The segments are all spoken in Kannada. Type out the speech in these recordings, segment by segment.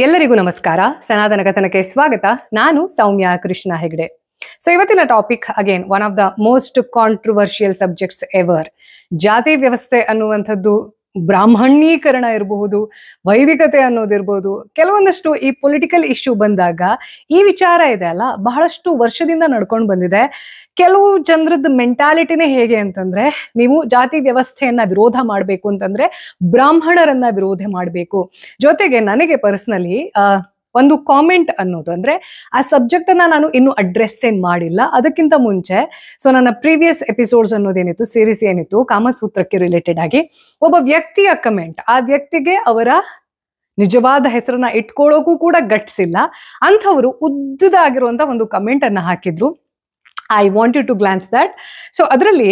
ಎಲ್ಲರಿಗೂ ನಮಸ್ಕಾರ. ಸನಾತನ ಕಥನಕ್ಕೆ ಸ್ವಾಗತ. ನಾನು ಸೌಮ್ಯ ಕೃಷ್ಣ ಹೆಗ್ಡೆ. ಸೊ ಇವತ್ತಿನ topic again one of the most controversial subjects ever. ಜಾತಿ ವ್ಯವಸ್ಥೆ ಅನ್ನುವಂಥದ್ದು ಬ್ರಾಹ್ಮಣೀಕರಣ ಇರಬಹುದು, ವೈದಿಕತೆ ಅನ್ನೋದಿರ್ಬೋದು, ಕೆಲವೊಂದಷ್ಟು ಈ ಪೊಲಿಟಿಕಲ್ ಇಶ್ಯೂ ಬಂದಾಗ ಈ ವಿಚಾರ ಇದೆ ಅಲ್ಲ, ಬಹಳಷ್ಟು ವರ್ಷದಿಂದ ನಡ್ಕೊಂಡು ಬಂದಿದೆ. ಕೆಲವು ಜನರದ್ದು ಮೆಂಟಾಲಿಟಿನೇ ಹೇಗೆ ಅಂತಂದ್ರೆ, ನೀವು ಜಾತಿ ವ್ಯವಸ್ಥೆಯನ್ನ ವಿರೋಧ ಮಾಡಬೇಕು ಅಂತಂದ್ರೆ ಬ್ರಾಹ್ಮಣರನ್ನ ವಿರೋಧ ಮಾಡಬೇಕು. ಜೊತೆಗೆ ನನಗೆ ಪರ್ಸನಲಿ ಒಂದು ಕಾಮೆಂಟ್ ಅನ್ನೋದು ಅಂದ್ರೆ, ಆ ಸಬ್ಜೆಕ್ಟ್ ಅನ್ನ ನಾನು ಇನ್ನು ಅಡ್ರೆಸ್ ಏನ್ ಮಾಡಿಲ್ಲ. ಅದಕ್ಕಿಂತ ಮುಂಚೆ ನನ್ನ ಪ್ರೀವಿಯಸ್ ಎಪಿಸೋಡ್ಸ್ ಅನ್ನೋದೇನಿತ್ತು, ಸೀರೀಸ್ ಏನಿತ್ತು ಕಾಮಸೂತ್ರಕ್ಕೆ ರಿಲೇಟೆಡ್ ಆಗಿ, ಒಬ್ಬ ವ್ಯಕ್ತಿಯ ಕಮೆಂಟ್, ಆ ವ್ಯಕ್ತಿಗೆ ಅವರ ನಿಜವಾದ ಹೆಸರನ್ನ ಇಟ್ಕೊಳ್ಳೋಕು ಕೂಡ ಗಟ್ಸ್ ಇಲ್ಲ, ಅಂಥವರು ಉದ್ದದಾಗಿರುವಂತ ಒಂದು ಕಮೆಂಟ್ ಅನ್ನ ಹಾಕಿದ್ರು. I want you to glance that. So ಅದರಲ್ಲಿ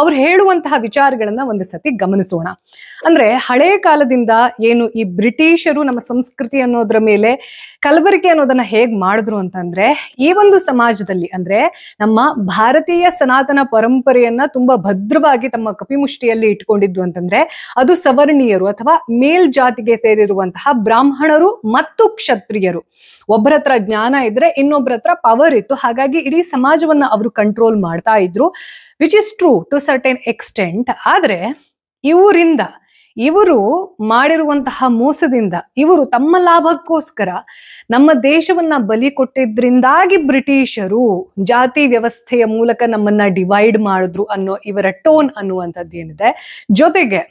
ಅವ್ರು ಹೇಳುವಂತಹ ವಿಚಾರಗಳನ್ನ ಒಂದು ಸತಿ ಗಮನಿಸೋಣ. ಅಂದ್ರೆ ಹಳೆಯ ಕಾಲದಿಂದ ಏನು ಈ ಬ್ರಿಟಿಷರು ನಮ್ಮ ಸಂಸ್ಕೃತಿ ಅನ್ನೋದ್ರ ಮೇಲೆ ಕಲಬೆರಕೆ ಅನ್ನೋದನ್ನ ಹೇಗ್ ಮಾಡಿದ್ರು ಅಂತಂದ್ರೆ, ಈ ಒಂದು ಸಮಾಜದಲ್ಲಿ ಅಂದ್ರೆ ನಮ್ಮ ಭಾರತೀಯ ಸನಾತನ ಪರಂಪರೆಯನ್ನ ತುಂಬಾ ಭದ್ರವಾಗಿ ತಮ್ಮ ಕಪಿಮುಷ್ಟಿಯಲ್ಲಿ ಇಟ್ಕೊಂಡಿದ್ದು ಅಂತಂದ್ರೆ ಅದು ಸವರ್ಣೀಯರು ಅಥವಾ ಮೇಲ್ಜಾತಿಗೆ ಸೇರಿರುವಂತಹ ಬ್ರಾಹ್ಮಣರು ಮತ್ತು ಕ್ಷತ್ರಿಯರು. ಒಬ್ಬರ ಹತ್ರ ಜ್ಞಾನ ಇದ್ರೆ ಇನ್ನೊಬ್ಬರ ಹತ್ರ ಪವರ್ ಇತ್ತು, ಹಾಗಾಗಿ ಇಡೀ ಸಮಾಜವನ್ನ ಅವರು ಕಂಟ್ರೋಲ್ ಮಾಡ್ತಾ ಇದ್ರು, which is true to certain extent. ಆದ್ರೆ ಇವರು ಮಾಡಿರುವಂತಹ ಮೋಸದಿಂದ, ಇವರು ತಮ್ಮ ಲಾಭಕ್ಕೋಸ್ಕರ ನಮ್ಮ ದೇಶವನ್ನ ಬಲಿ ಕೊಟ್ಟಿದ್ರಿಂದಾಗಿ ಬ್ರಿಟಿಷರು ಜಾತಿ ವ್ಯವಸ್ಥೆಯ ಮೂಲಕ ನಮ್ಮನ್ನ ಡಿವೈಡ್ ಮಾಡಿದ್ರು ಅನ್ನೋ ಇವರ ಟೋನ್ ಅನ್ನುವಂಥದ್ದು ಏನಿದೆ. ಜೊತೆಗೆ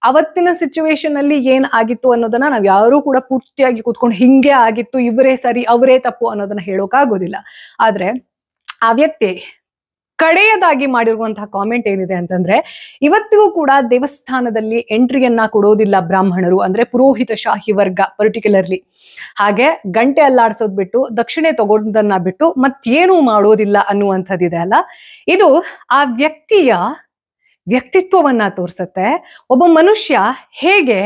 ಅವತ್ತಿನ ಸಿಚುವೇಶನ್ ಅಲ್ಲಿ ಏನ್ ಆಗಿತ್ತು ಅನ್ನೋದನ್ನ ನಾವ್ ಯಾರು ಕೂಡ ಪೂರ್ತಿಯಾಗಿ ಕೂತ್ಕೊಂಡು ಹಿಂಗೆ ಆಗಿತ್ತು, ಇವರೇ ಸರಿ ಅವರೇ ತಪ್ಪು ಅನ್ನೋದನ್ನ ಹೇಳೋಕಾಗೋದಿಲ್ಲ. ಆದ್ರೆ ಆ ವ್ಯಕ್ತಿ ಕಡೆಯದಾಗಿ ಮಾಡಿರುವಂತಹ ಕಾಮೆಂಟ್ ಏನಿದೆ ಅಂತಂದ್ರೆ, ಇವತ್ತಿಗೂ ಕೂಡ ದೇವಸ್ಥಾನದಲ್ಲಿ ಎಂಟ್ರಿಯನ್ನ ಕೊಡೋದಿಲ್ಲ ಬ್ರಾಹ್ಮಣರು, ಅಂದ್ರೆ ಪುರೋಹಿತ ಶಾಹಿ ವರ್ಗ ಪರ್ಟಿಕ್ಯುಲರ್ಲಿ. ಹಾಗೆ ಗಂಟೆ ಅಲ್ಲಾಡ್ಸೋದ್ ಬಿಟ್ಟು, ದಕ್ಷಿಣೆ ತಗೋದನ್ನ ಬಿಟ್ಟು ಮತ್ತೇನೂ ಮಾಡೋದಿಲ್ಲ ಅನ್ನುವಂಥದ್ದಿದೆ ಅಲ್ಲ, ಇದು ಆ ವ್ಯಕ್ತಿಯ ವ್ಯಕ್ತಿತ್ವವನ್ನ ತೋರ್ಸತ್ತೆ. ಒಬ್ಬ ಮನುಷ್ಯ ಹೇಗೆ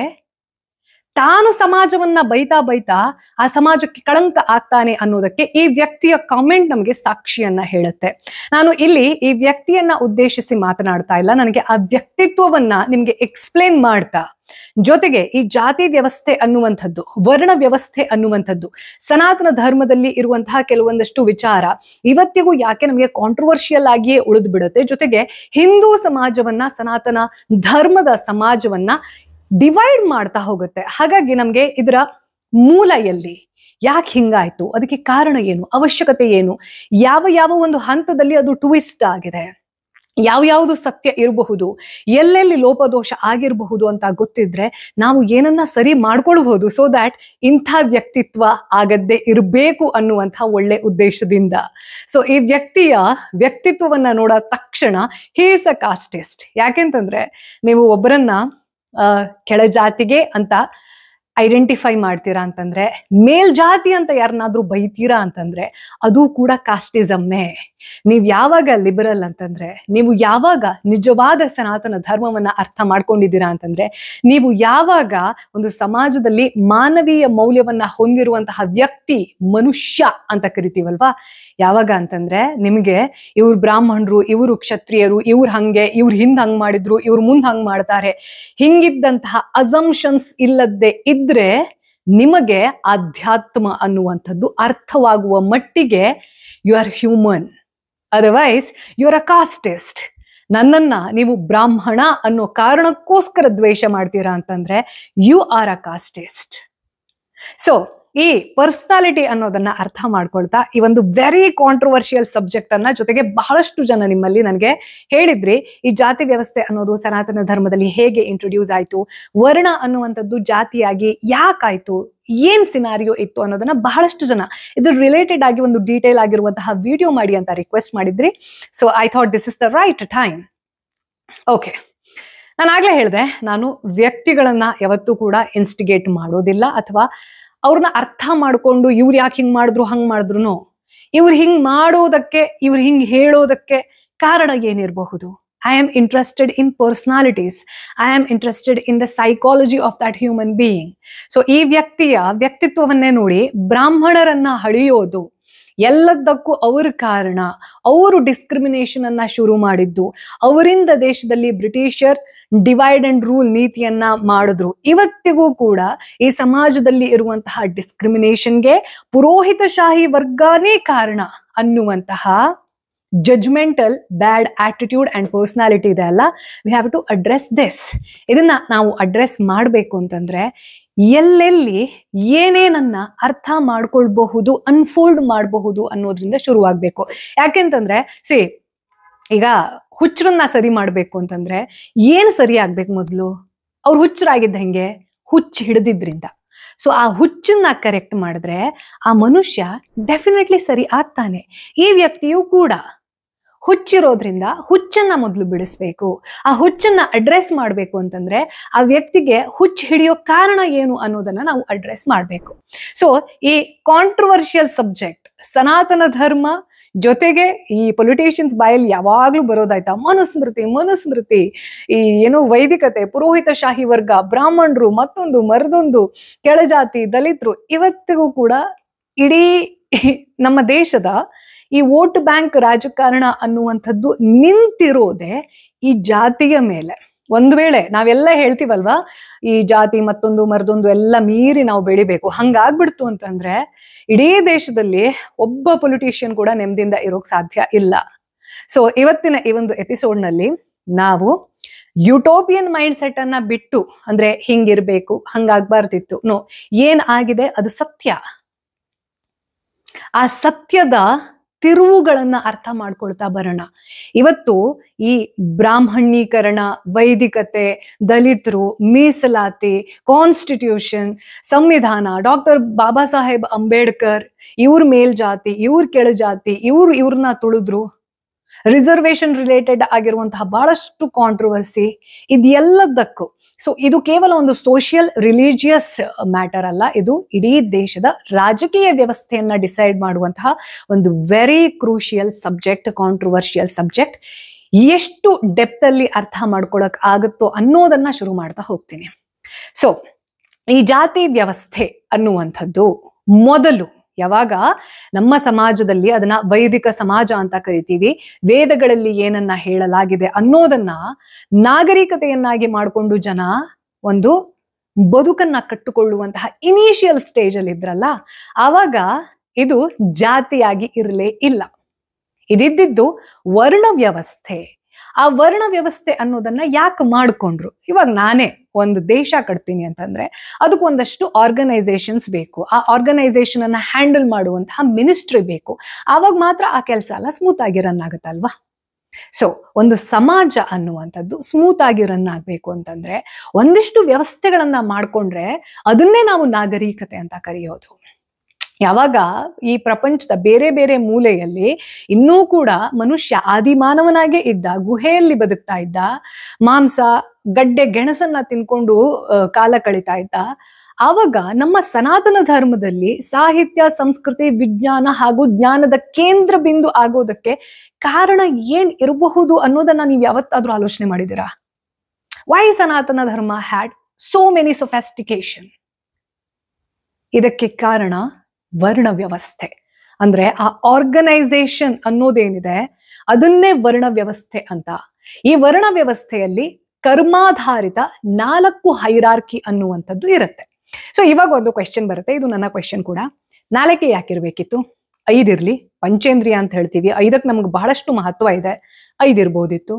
ತಾನು ಸಮಾಜವನ್ನ ಬೈತಾ ಆ ಸಮಾಜಕ್ಕೆ ಕಳಂಕ ಆಗ್ತಾನೆ ಅನ್ನೋದಕ್ಕೆ ಈ ವ್ಯಕ್ತಿಯ ಕಾಮೆಂಟ್ ನಮಗೆ ಸಾಕ್ಷಿಯನ್ನ ಹೇಳುತ್ತೆ. ನಾನು ಇಲ್ಲಿ ಈ ವ್ಯಕ್ತಿಯನ್ನ ಉದ್ದೇಶಿಸಿ ಮಾತನಾಡ್ತಾ ಇಲ್ಲ, ನನಗೆ ಆ ವ್ಯಕ್ತಿತ್ವವನ್ನ ನಿಮ್ಗೆ ಎಕ್ಸ್ಪ್ಲೇನ್ ಮಾಡ್ತಾ, ಜೊತೆಗೆ ಈ ಜಾತಿ ವ್ಯವಸ್ಥೆ ಅನ್ನುವಂಥದ್ದು, ವರ್ಣ ವ್ಯವಸ್ಥೆ ಅನ್ನುವಂಥದ್ದು, ಸನಾತನ ಧರ್ಮದಲ್ಲಿ ಇರುವಂತಹ ಕೆಲವೊಂದಷ್ಟು ವಿಚಾರ ಇವತ್ತಿಗೂ ಯಾಕೆ ನಮಗೆ ಕಾಂಟ್ರವರ್ಷಿಯಲ್ ಆಗಿಯೇ ಉಳಿದು ಬಿಡುತ್ತೆ, ಜೊತೆಗೆ ಹಿಂದೂ ಸಮಾಜವನ್ನ, ಸನಾತನ ಧರ್ಮದ ಸಮಾಜವನ್ನ ಡಿವೈಡ್ ಮಾಡ್ತಾ ಹೋಗುತ್ತೆ. ಹಾಗಾಗಿ ನಮ್ಗೆ ಇದರ ಮೂಲ ಎಲ್ಲಿ, ಯಾಕೆ ಹಿಂಗಾಯ್ತು, ಅದಕ್ಕೆ ಕಾರಣ ಏನು, ಅವಶ್ಯಕತೆ ಏನು, ಯಾವ ಒಂದು ಹಂತದಲ್ಲಿ ಅದು ಟ್ವಿಸ್ಟ್ ಆಗಿದೆ, ಯಾವ್ಯಾವುದು ಸತ್ಯ ಇರಬಹುದು, ಎಲ್ಲೆಲ್ಲಿ ಲೋಪದೋಷ ಆಗಿರಬಹುದು ಅಂತ ಗೊತ್ತಿದ್ರೆ ನಾವು ಏನನ್ನ ಸರಿ ಮಾಡ್ಕೊಳ್ಬಹುದು, ಸೊ ದ್ಯಾಟ್ ಇಂಥ ವ್ಯಕ್ತಿತ್ವ ಆಗದ್ದೇ ಇರಬೇಕು ಅನ್ನುವಂಥ ಒಳ್ಳೆ ಉದ್ದೇಶದಿಂದ. ಸೊ ಈ ವ್ಯಕ್ತಿಯ ವ್ಯಕ್ತಿತ್ವವನ್ನ ನೋಡ ತಕ್ಷಣ ಹಿ ಈಸ್ ಅ ಕಾಸ್ಟಿಸ್ಟ್. ಯಾಕೆಂತಂದ್ರೆ, ನೀವು ಒಬ್ಬರನ್ನ ಕೆಳಜಾತಿಗೆ ಅಂತ ಐಡೆಂಟಿಫೈ ಮಾಡ್ತೀರಾ ಅಂತಂದ್ರೆ, ಮೇಲ್ಜಾತಿ ಅಂತ ಯಾರನ್ನಾದ್ರೂ ಬೈತೀರಾ ಅಂತಂದ್ರೆ ಅದು ಕೂಡ ಕಾಸ್ಟಿಸಮ್ನೇ. ನೀವು ಯಾವಾಗ ಲಿಬರಲ್ ಅಂತಂದ್ರೆ, ನೀವು ಯಾವಾಗ ನಿಜವಾದ ಸನಾತನ ಧರ್ಮವನ್ನ ಅರ್ಥ ಮಾಡ್ಕೊಂಡಿದ್ದೀರಾ ಅಂತಂದ್ರೆ, ನೀವು ಯಾವಾಗ ಒಂದು ಸಮಾಜದಲ್ಲಿ ಮಾನವೀಯ ಮೌಲ್ಯವನ್ನ ಹೊಂದಿರುವಂತಹ ವ್ಯಕ್ತಿ, ಮನುಷ್ಯ ಅಂತ ಕರಿತೀವಲ್ವಾ, ಯಾವಾಗ ಅಂತಂದ್ರೆ ನಿಮಗೆ ಇವ್ರು ಬ್ರಾಹ್ಮಣರು, ಇವರು ಕ್ಷತ್ರಿಯರು, ಇವ್ರು ಹಂಗೆ, ಇವ್ರು ಹಿಂದ್ ಹಂಗ್ ಮಾಡಿದ್ರು, ಇವ್ರು ಮುಂದ್ ಹಂಗ್ ಮಾಡ್ತಾರೆ, ಹಿಂಗಿದ್ದಂತಹ ಅಸಂಪ್ಷನ್ಸ್ ಇಲ್ಲದೆ ಇದ್ರೆ ನಿಮಗೆ ಆಧ್ಯಾತ್ಮ ಅನ್ನುವಂಥದ್ದು ಅರ್ಥವಾಗುವ ಮಟ್ಟಿಗೆ you are human. Otherwise you are a casteist. ನನ್ನನ್ನ ನೀವು ಬ್ರಾಹ್ಮಣ ಅನ್ನೋ ಕಾರಣಕ್ಕೋಸ್ಕರ ದ್ವೇಷ ಮಾಡ್ತೀರಾ ಅಂತಂದ್ರೆ you are a casteist. So ಈ ಪರ್ಸನಾಲಿಟಿ ಅನ್ನೋದನ್ನ ಅರ್ಥ ಮಾಡ್ಕೊಳ್ತಾ ಈ ಒಂದು ವೆರಿ ಕಾಂಟ್ರವರ್ಷಿಯಲ್ ಸಬ್ಜೆಕ್ಟ್ ಅನ್ನ, ಜೊತೆಗೆ ಬಹಳಷ್ಟು ಜನ ನಿಮ್ಮಲ್ಲಿ ನನಗೆ ಹೇಳಿದ್ರಿ ಈ ಜಾತಿ ವ್ಯವಸ್ಥೆ ಅನ್ನೋದು ಸನಾತನ ಧರ್ಮದಲ್ಲಿ ಹೇಗೆ ಇಂಟ್ರೊಡ್ಯೂಸ್ ಆಯ್ತು, ವರ್ಣ ಅನ್ನುವಂಥದ್ದು ಜಾತಿಯಾಗಿ ಯಾಕಾಯ್ತು, ಏನ್ ಸಿನಾರಿಯೋ ಇತ್ತು ಅನ್ನೋದನ್ನ ಬಹಳಷ್ಟು ಜನ ಇದ್ರ ರಿಲೇಟೆಡ್ ಆಗಿ ಒಂದು ಡೀಟೇಲ್ ಆಗಿರುವಂತಹ ವಿಡಿಯೋ ಮಾಡಿ ಅಂತ ರಿಕ್ವೆಸ್ಟ್ ಮಾಡಿದ್ರಿ. So I thought this is the right time. Okay, ನಾನು ಆಗ್ಲೇ ಹೇಳಿದೆ, ನಾನು ವ್ಯಕ್ತಿಗಳನ್ನ ಯಾವತ್ತೂ ಕೂಡ ಇನ್ಸ್ಟಿಗೇಟ್ ಮಾಡೋದಿಲ್ಲ, ಅಥವಾ ಅವ್ರನ್ನ ಅರ್ಥ ಮಾಡ್ಕೊಂಡು ಇವ್ರು ಯಾಕೆ ಹಿಂಗ್ ಮಾಡಿದ್ರು ಹಂಗ್ ಮಾಡಿದ್ರು, ಇವ್ರು ಹಿಂಗ್ ಮಾಡೋದಕ್ಕೆ, ಇವ್ರು ಹಿಂಗ್ ಹೇಳೋದಕ್ಕೆ ಕಾರಣ ಏನಿರಬಹುದು. I am interested in personalities. I am interested in the psychology of that human being. So ಈ ವ್ಯಕ್ತಿಯ ವ್ಯಕ್ತಿತ್ವವನ್ನೇ ನೋಡಿ ಬ್ರಾಹ್ಮಣರನ್ನ ಹಳಿಯೋದು ಎಲ್ಲದಕ್ಕೂ ಅವರ ಕಾರಣ, ಅವರು ಡಿಸ್ಕ್ರಿಮಿನೇಷನ್ ಅನ್ನ ಶುರು ಮಾಡಿದ್ದು, ಅವರಿಂದ ದೇಶದಲ್ಲಿ ಬ್ರಿಟಿಷರ್ ಡಿವೈಡ್ ಅಂಡ್ ರೂಲ್ ನೀತಿಯನ್ನ ಮಾಡಿದ್ರು. ಇವತ್ತಿಗೂ ಕೂಡ ಈ ಸಮಾಜದಲ್ಲಿ ಇರುವಂತಹ ಡಿಸ್ಕ್ರಿಮಿನೇಷನ್ಗೆ ಪುರೋಹಿತಶಾಹಿ ವರ್ಗನೇ ಕಾರಣ ಅನ್ನುವಂತಹ judgemental bad attitude and personality ಇದೆ ಅಲ್ಲ. We have to address this. ಇದನ್ನ ನಾವು ಅಡ್ರೆಸ್ ಮಾಡಬೇಕು ಅಂತಂದ್ರೆ ಎಲ್ಲೆಲ್ಲಿ ಏನೇನನ್ನ ಅರ್ಥ ಮಾಡ್ಕೊಳ್ಬಹುದು, ಅನ್ಫೋಲ್ಡ್ ಮಾಡಬಹುದು ಅನ್ನೋದ್ರಿಂದ ಶುರುವಾಗಬೇಕು. ಯಾಕೆಂತಂದ್ರೆ ಈಗ ಹುಚ್ಚರನ್ನ ಸರಿ ಮಾಡ್ಬೇಕು ಅಂತಂದ್ರೆ ಏನು ಸರಿ ಆಗ್ಬೇಕು? ಮೊದಲು ಅವ್ರು ಹುಚ್ಚರಾಗಿದ್ದ ಹೆಂಗೆ? ಹುಚ್ಚು ಹಿಡಿದಿದ್ರಿಂದ. ಸೊ ಆ ಹುಚ್ಚನ್ನ ಕರೆಕ್ಟ್ ಮಾಡಿದ್ರೆ ಆ ಮನುಷ್ಯ ಡೆಫಿನೆಟ್ಲಿ ಸರಿ ಆಗ್ತಾನೆ. ಈ ವ್ಯಕ್ತಿಯು ಕೂಡ ಹುಚ್ಚಿರೋದ್ರಿಂದ ಹುಚ್ಚನ್ನ ಮೊದಲು ಬಿಡಿಸ್ಬೇಕು. ಆ ಹುಚ್ಚನ್ನ ಅಡ್ರೆಸ್ ಮಾಡಬೇಕು ಅಂತಂದ್ರೆ ಆ ವ್ಯಕ್ತಿಗೆ ಹುಚ್ಚು ಹಿಡಿಯೋ ಕಾರಣ ಏನು ಅನ್ನೋದನ್ನ ನಾವು ಅಡ್ರೆಸ್ ಮಾಡಬೇಕು. ಸೊ ಈ ಕಾಂಟ್ರವರ್ಷಿಯಲ್ ಸಬ್ಜೆಕ್ಟ್ ಸನಾತನ ಧರ್ಮ ಜೊತೆಗೆ ಈ ಪೊಲಿಟಿಷಿಯನ್ಸ್ ಬಾಯಲ್ಲಿ ಯಾವಾಗ್ಲೂ ಬರೋದಾಯ್ತಾ ಮನುಸ್ಮೃತಿ, ಈ ಏನೋ ವೈದಿಕತೆ, ಪುರೋಹಿತಶಾಹಿ ವರ್ಗ, ಬ್ರಾಹ್ಮಣರು, ಮತ್ತೊಂದು ಮರದೊಂದು, ಕೆಳಜಾತಿ, ದಲಿತರು. ಇವತ್ತಿಗೂ ಕೂಡ ಇಡೀ ನಮ್ಮ ದೇಶದ ಈ ವೋಟ್ ಬ್ಯಾಂಕ್ ರಾಜಕಾರಣ ಅನ್ನುವಂಥದ್ದು ನಿಂತಿರೋದೆ ಈ ಜಾತಿಯ ಮೇಲೆ. ಒಂದು ವೇಳೆ ನಾವೆಲ್ಲ ಹೇಳ್ತೀವಲ್ವಾ, ಈ ಜಾತಿ ಮತ್ತೊಂದು ಮರದೊಂದು ಎಲ್ಲ ಮೀರಿ ನಾವು ಬೆಳಿಬೇಕು, ಹಂಗಾಗ್ಬಿಡ್ತು ಅಂತಂದ್ರೆ ಇಡೀ ದೇಶದಲ್ಲಿ ಒಬ್ಬ ಪೊಲಿಟಿಷಿಯನ್ ಕೂಡ ನೆಮ್ಮದಿಯಿಂದ ಇರೋಕ್ ಸಾಧ್ಯ ಇಲ್ಲ. ಸೊ ಇವತ್ತಿನ ಈ ಒಂದು ಎಪಿಸೋಡ್ನಲ್ಲಿ ನಾವು ಯುಟೋಪಿಯನ್ ಮೈಂಡ್ ಸೆಟ್ ಅನ್ನ ಬಿಟ್ಟು, ಅಂದ್ರೆ ಹಿಂಗಿರ್ಬೇಕು, ಹಂಗಾಗ್ಬಾರ್ದಿತ್ತು, ನೋ, ಏನ್ ಆಗಿದೆ ಅದು ಸತ್ಯ. ಆ ಸತ್ಯದ ತಿರುವುಗಳನ್ನ ಅರ್ಥ ಮಾಡ್ಕೊಳ್ತಾ ಬರೋಣ. ಇವತ್ತು ಈ ಬ್ರಾಹ್ಮಣೀಕರಣ, ವೈದಿಕತೆ, ದಲಿತರು, ಮೀಸಲಾತಿ, ಕಾನ್ಸ್ಟಿಟ್ಯೂಷನ್, ಸಂವಿಧಾನ, ಡಾಕ್ಟರ್ ಬಾಬಾ ಸಾಹೇಬ್ ಅಂಬೇಡ್ಕರ್, ಇವ್ರ ಮೇಲ್ಜಾತಿ, ಇವ್ರ ಕೆಳಜಾತಿ, ಇವ್ರನ್ನ ತುಳಿದ್ರು, ರಿಸರ್ವೇಶನ್ ರಿಲೇಟೆಡ್ ಆಗಿರುವಂತಹ ಬಹಳಷ್ಟು ಕಾಂಟ್ರವರ್ಸಿ, ಇದೆಲ್ಲದಕ್ಕೂ. ಸೊ ಇದು ಕೇವಲ ಒಂದು ಸೋಷಿಯಲ್ ರಿಲಿಜಿಯಸ್ ಮ್ಯಾಟರ್ ಅಲ್ಲ, ಇದು ಇಡೀ ದೇಶದ ರಾಜಕೀಯ ವ್ಯವಸ್ಥೆಯನ್ನ ಡಿಸೈಡ್ ಮಾಡುವಂತಹ ಒಂದು very crucial subject, controversial subject. ಎಷ್ಟು ಡೆಪ್ತ್ ಅಲ್ಲಿ ಅರ್ಥ ಮಾಡ್ಕೊಳಕ್ ಆಗುತ್ತೋ ಅನ್ನೋದನ್ನ ಶುರು ಮಾಡ್ತಾ ಹೋಗ್ತೀನಿ. ಸೊ ಈ ಜಾತಿ ವ್ಯವಸ್ಥೆ ಅನ್ನುವಂಥದ್ದು ಮೊದಲು ಯಾವಾಗ ನಮ್ಮ ಸಮಾಜದಲ್ಲಿ ಅದನ್ನ ವೈದಿಕ ಸಮಾಜ ಅಂತ ಕರಿತೀವಿ, ವೇದಗಳಲ್ಲಿ ಏನನ್ನ ಹೇಳಲಾಗಿದೆ ಅನ್ನೋದನ್ನ ನಾಗರಿಕತೆಯನ್ನಾಗಿ ಮಾಡಿಕೊಂಡು ಜನ ಒಂದು ಬದುಕನ್ನ ಕಟ್ಟಿಕೊಳ್ಳುವಂತಹ ಇನಿಷಿಯಲ್ ಸ್ಟೇಜ್ ಅಲ್ಲಿ ಇದ್ರಲ್ಲ, ಆವಾಗ ಇದು ಜಾತಿಯಾಗಿ ಇರಲೇ ಇಲ್ಲ. ಇದಿದ್ದು ವರ್ಣ ವ್ಯವಸ್ಥೆ. ಆ ವರ್ಣ ವ್ಯವಸ್ಥೆ ಅನ್ನೋದನ್ನ ಯಾಕೆ ಮಾಡ್ಕೊಂಡ್ರು? ಇವಾಗ ನಾನೇ ಒಂದು ದೇಶ ಕಟ್ತೀನಿ ಅಂತಂದ್ರೆ ಅದಕ್ಕೆ ಒಂದಷ್ಟು ಆರ್ಗನೈಸೇಷನ್ಸ್ ಬೇಕು. ಆ ಆರ್ಗನೈಸೇಷನ್ ಅನ್ನ ಹ್ಯಾಂಡಲ್ ಮಾಡುವಂತಹ ಮಿನಿಸ್ಟ್ರಿ ಬೇಕು. ಆವಾಗ ಮಾತ್ರ ಆ ಕೆಲಸ ಎಲ್ಲ ಸ್ಮೂತ್ ಆಗಿ ರನ್ ಆಗುತ್ತಲ್ವಾ. ಸೊ ಒಂದು ಸಮಾಜ ಅನ್ನುವಂಥದ್ದು ಸ್ಮೂತ್ ಆಗಿ ರನ್ ಆಗ್ಬೇಕು ಅಂತಂದ್ರೆ ಒಂದಿಷ್ಟು ವ್ಯವಸ್ಥೆಗಳನ್ನ ಮಾಡ್ಕೊಂಡ್ರೆ ಅದನ್ನೇ ನಾವು ನಾಗರಿಕತೆ ಅಂತ ಕರೆಯೋದು. ಯಾವಾಗ ಈ ಪ್ರಪಂಚದ ಬೇರೆ ಬೇರೆ ಮೂಲೆಯಲ್ಲಿ ಇನ್ನೂ ಕೂಡ ಮನುಷ್ಯ ಆದಿಮಾನವನಾಗೇ ಇದ್ದ, ಗುಹೆಯಲ್ಲಿ ಬದುಕ್ತಾ ಇದ್ದ, ಮಾಂಸ ಗಡ್ಡೆ ಗೆಣಸನ್ನ ತಿನ್ಕೊಂಡು ಕಾಲ ಕಳೀತಾ ಇದ್ದ, ಆವಾಗ ನಮ್ಮ ಸನಾತನ ಧರ್ಮದಲ್ಲಿ ಸಾಹಿತ್ಯ, ಸಂಸ್ಕೃತಿ, ವಿಜ್ಞಾನ ಹಾಗೂ ಜ್ಞಾನದ ಕೇಂದ್ರ ಬಿಂದು ಆಗೋದಕ್ಕೆ ಕಾರಣ ಏನ್ ಇರಬಹುದು ಅನ್ನೋದನ್ನ ನೀವು ಯಾವತ್ತಾದ್ರೂ ಆಲೋಚನೆ ಮಾಡಿದ್ದೀರಾ? ವೈ ಸನಾತನ ಧರ್ಮ ಹ್ಯಾಡ್ ಸೋ ಮೆನಿ ಸೊಫೆಸ್ಟಿಕೇಶನ್? ಇದಕ್ಕೆ ಕಾರಣ ವರ್ಣ ವ್ಯವಸ್ಥೆ. ಅಂದ್ರೆ ಆ ಆರ್ಗನೈಸೇಷನ್ ಅನ್ನೋದೇನಿದೆ ಅದನ್ನೇ ವರ್ಣ ವ್ಯವಸ್ಥೆ ಅಂತ. ಈ ವರ್ಣ ವ್ಯವಸ್ಥೆಯಲ್ಲಿ ಕರ್ಮಾಧಾರಿತ 4 ಹೈರಾರ್ಕಿ ಅನ್ನುವಂಥದ್ದು ಇರುತ್ತೆ. ಸೊ ಇವಾಗ ಒಂದು ಕ್ವೆಶ್ಚನ್ ಬರುತ್ತೆ, ಇದು ನನ್ನ ಕ್ವೆಶ್ಚನ್ ಕೂಡ. 4 ಯಾಕಿರ್ಬೇಕಿತ್ತು? 5 ಇರ್ಲಿ, ಪಂಚೇಂದ್ರಿಯ ಅಂತ ಹೇಳ್ತೀವಿ, 5ಕ್ಕೆ ನಮ್ಗೆ ಬಹಳಷ್ಟು ಮಹತ್ವ ಇದೆ. 5 ಇರ್ಬೋದಿತ್ತು,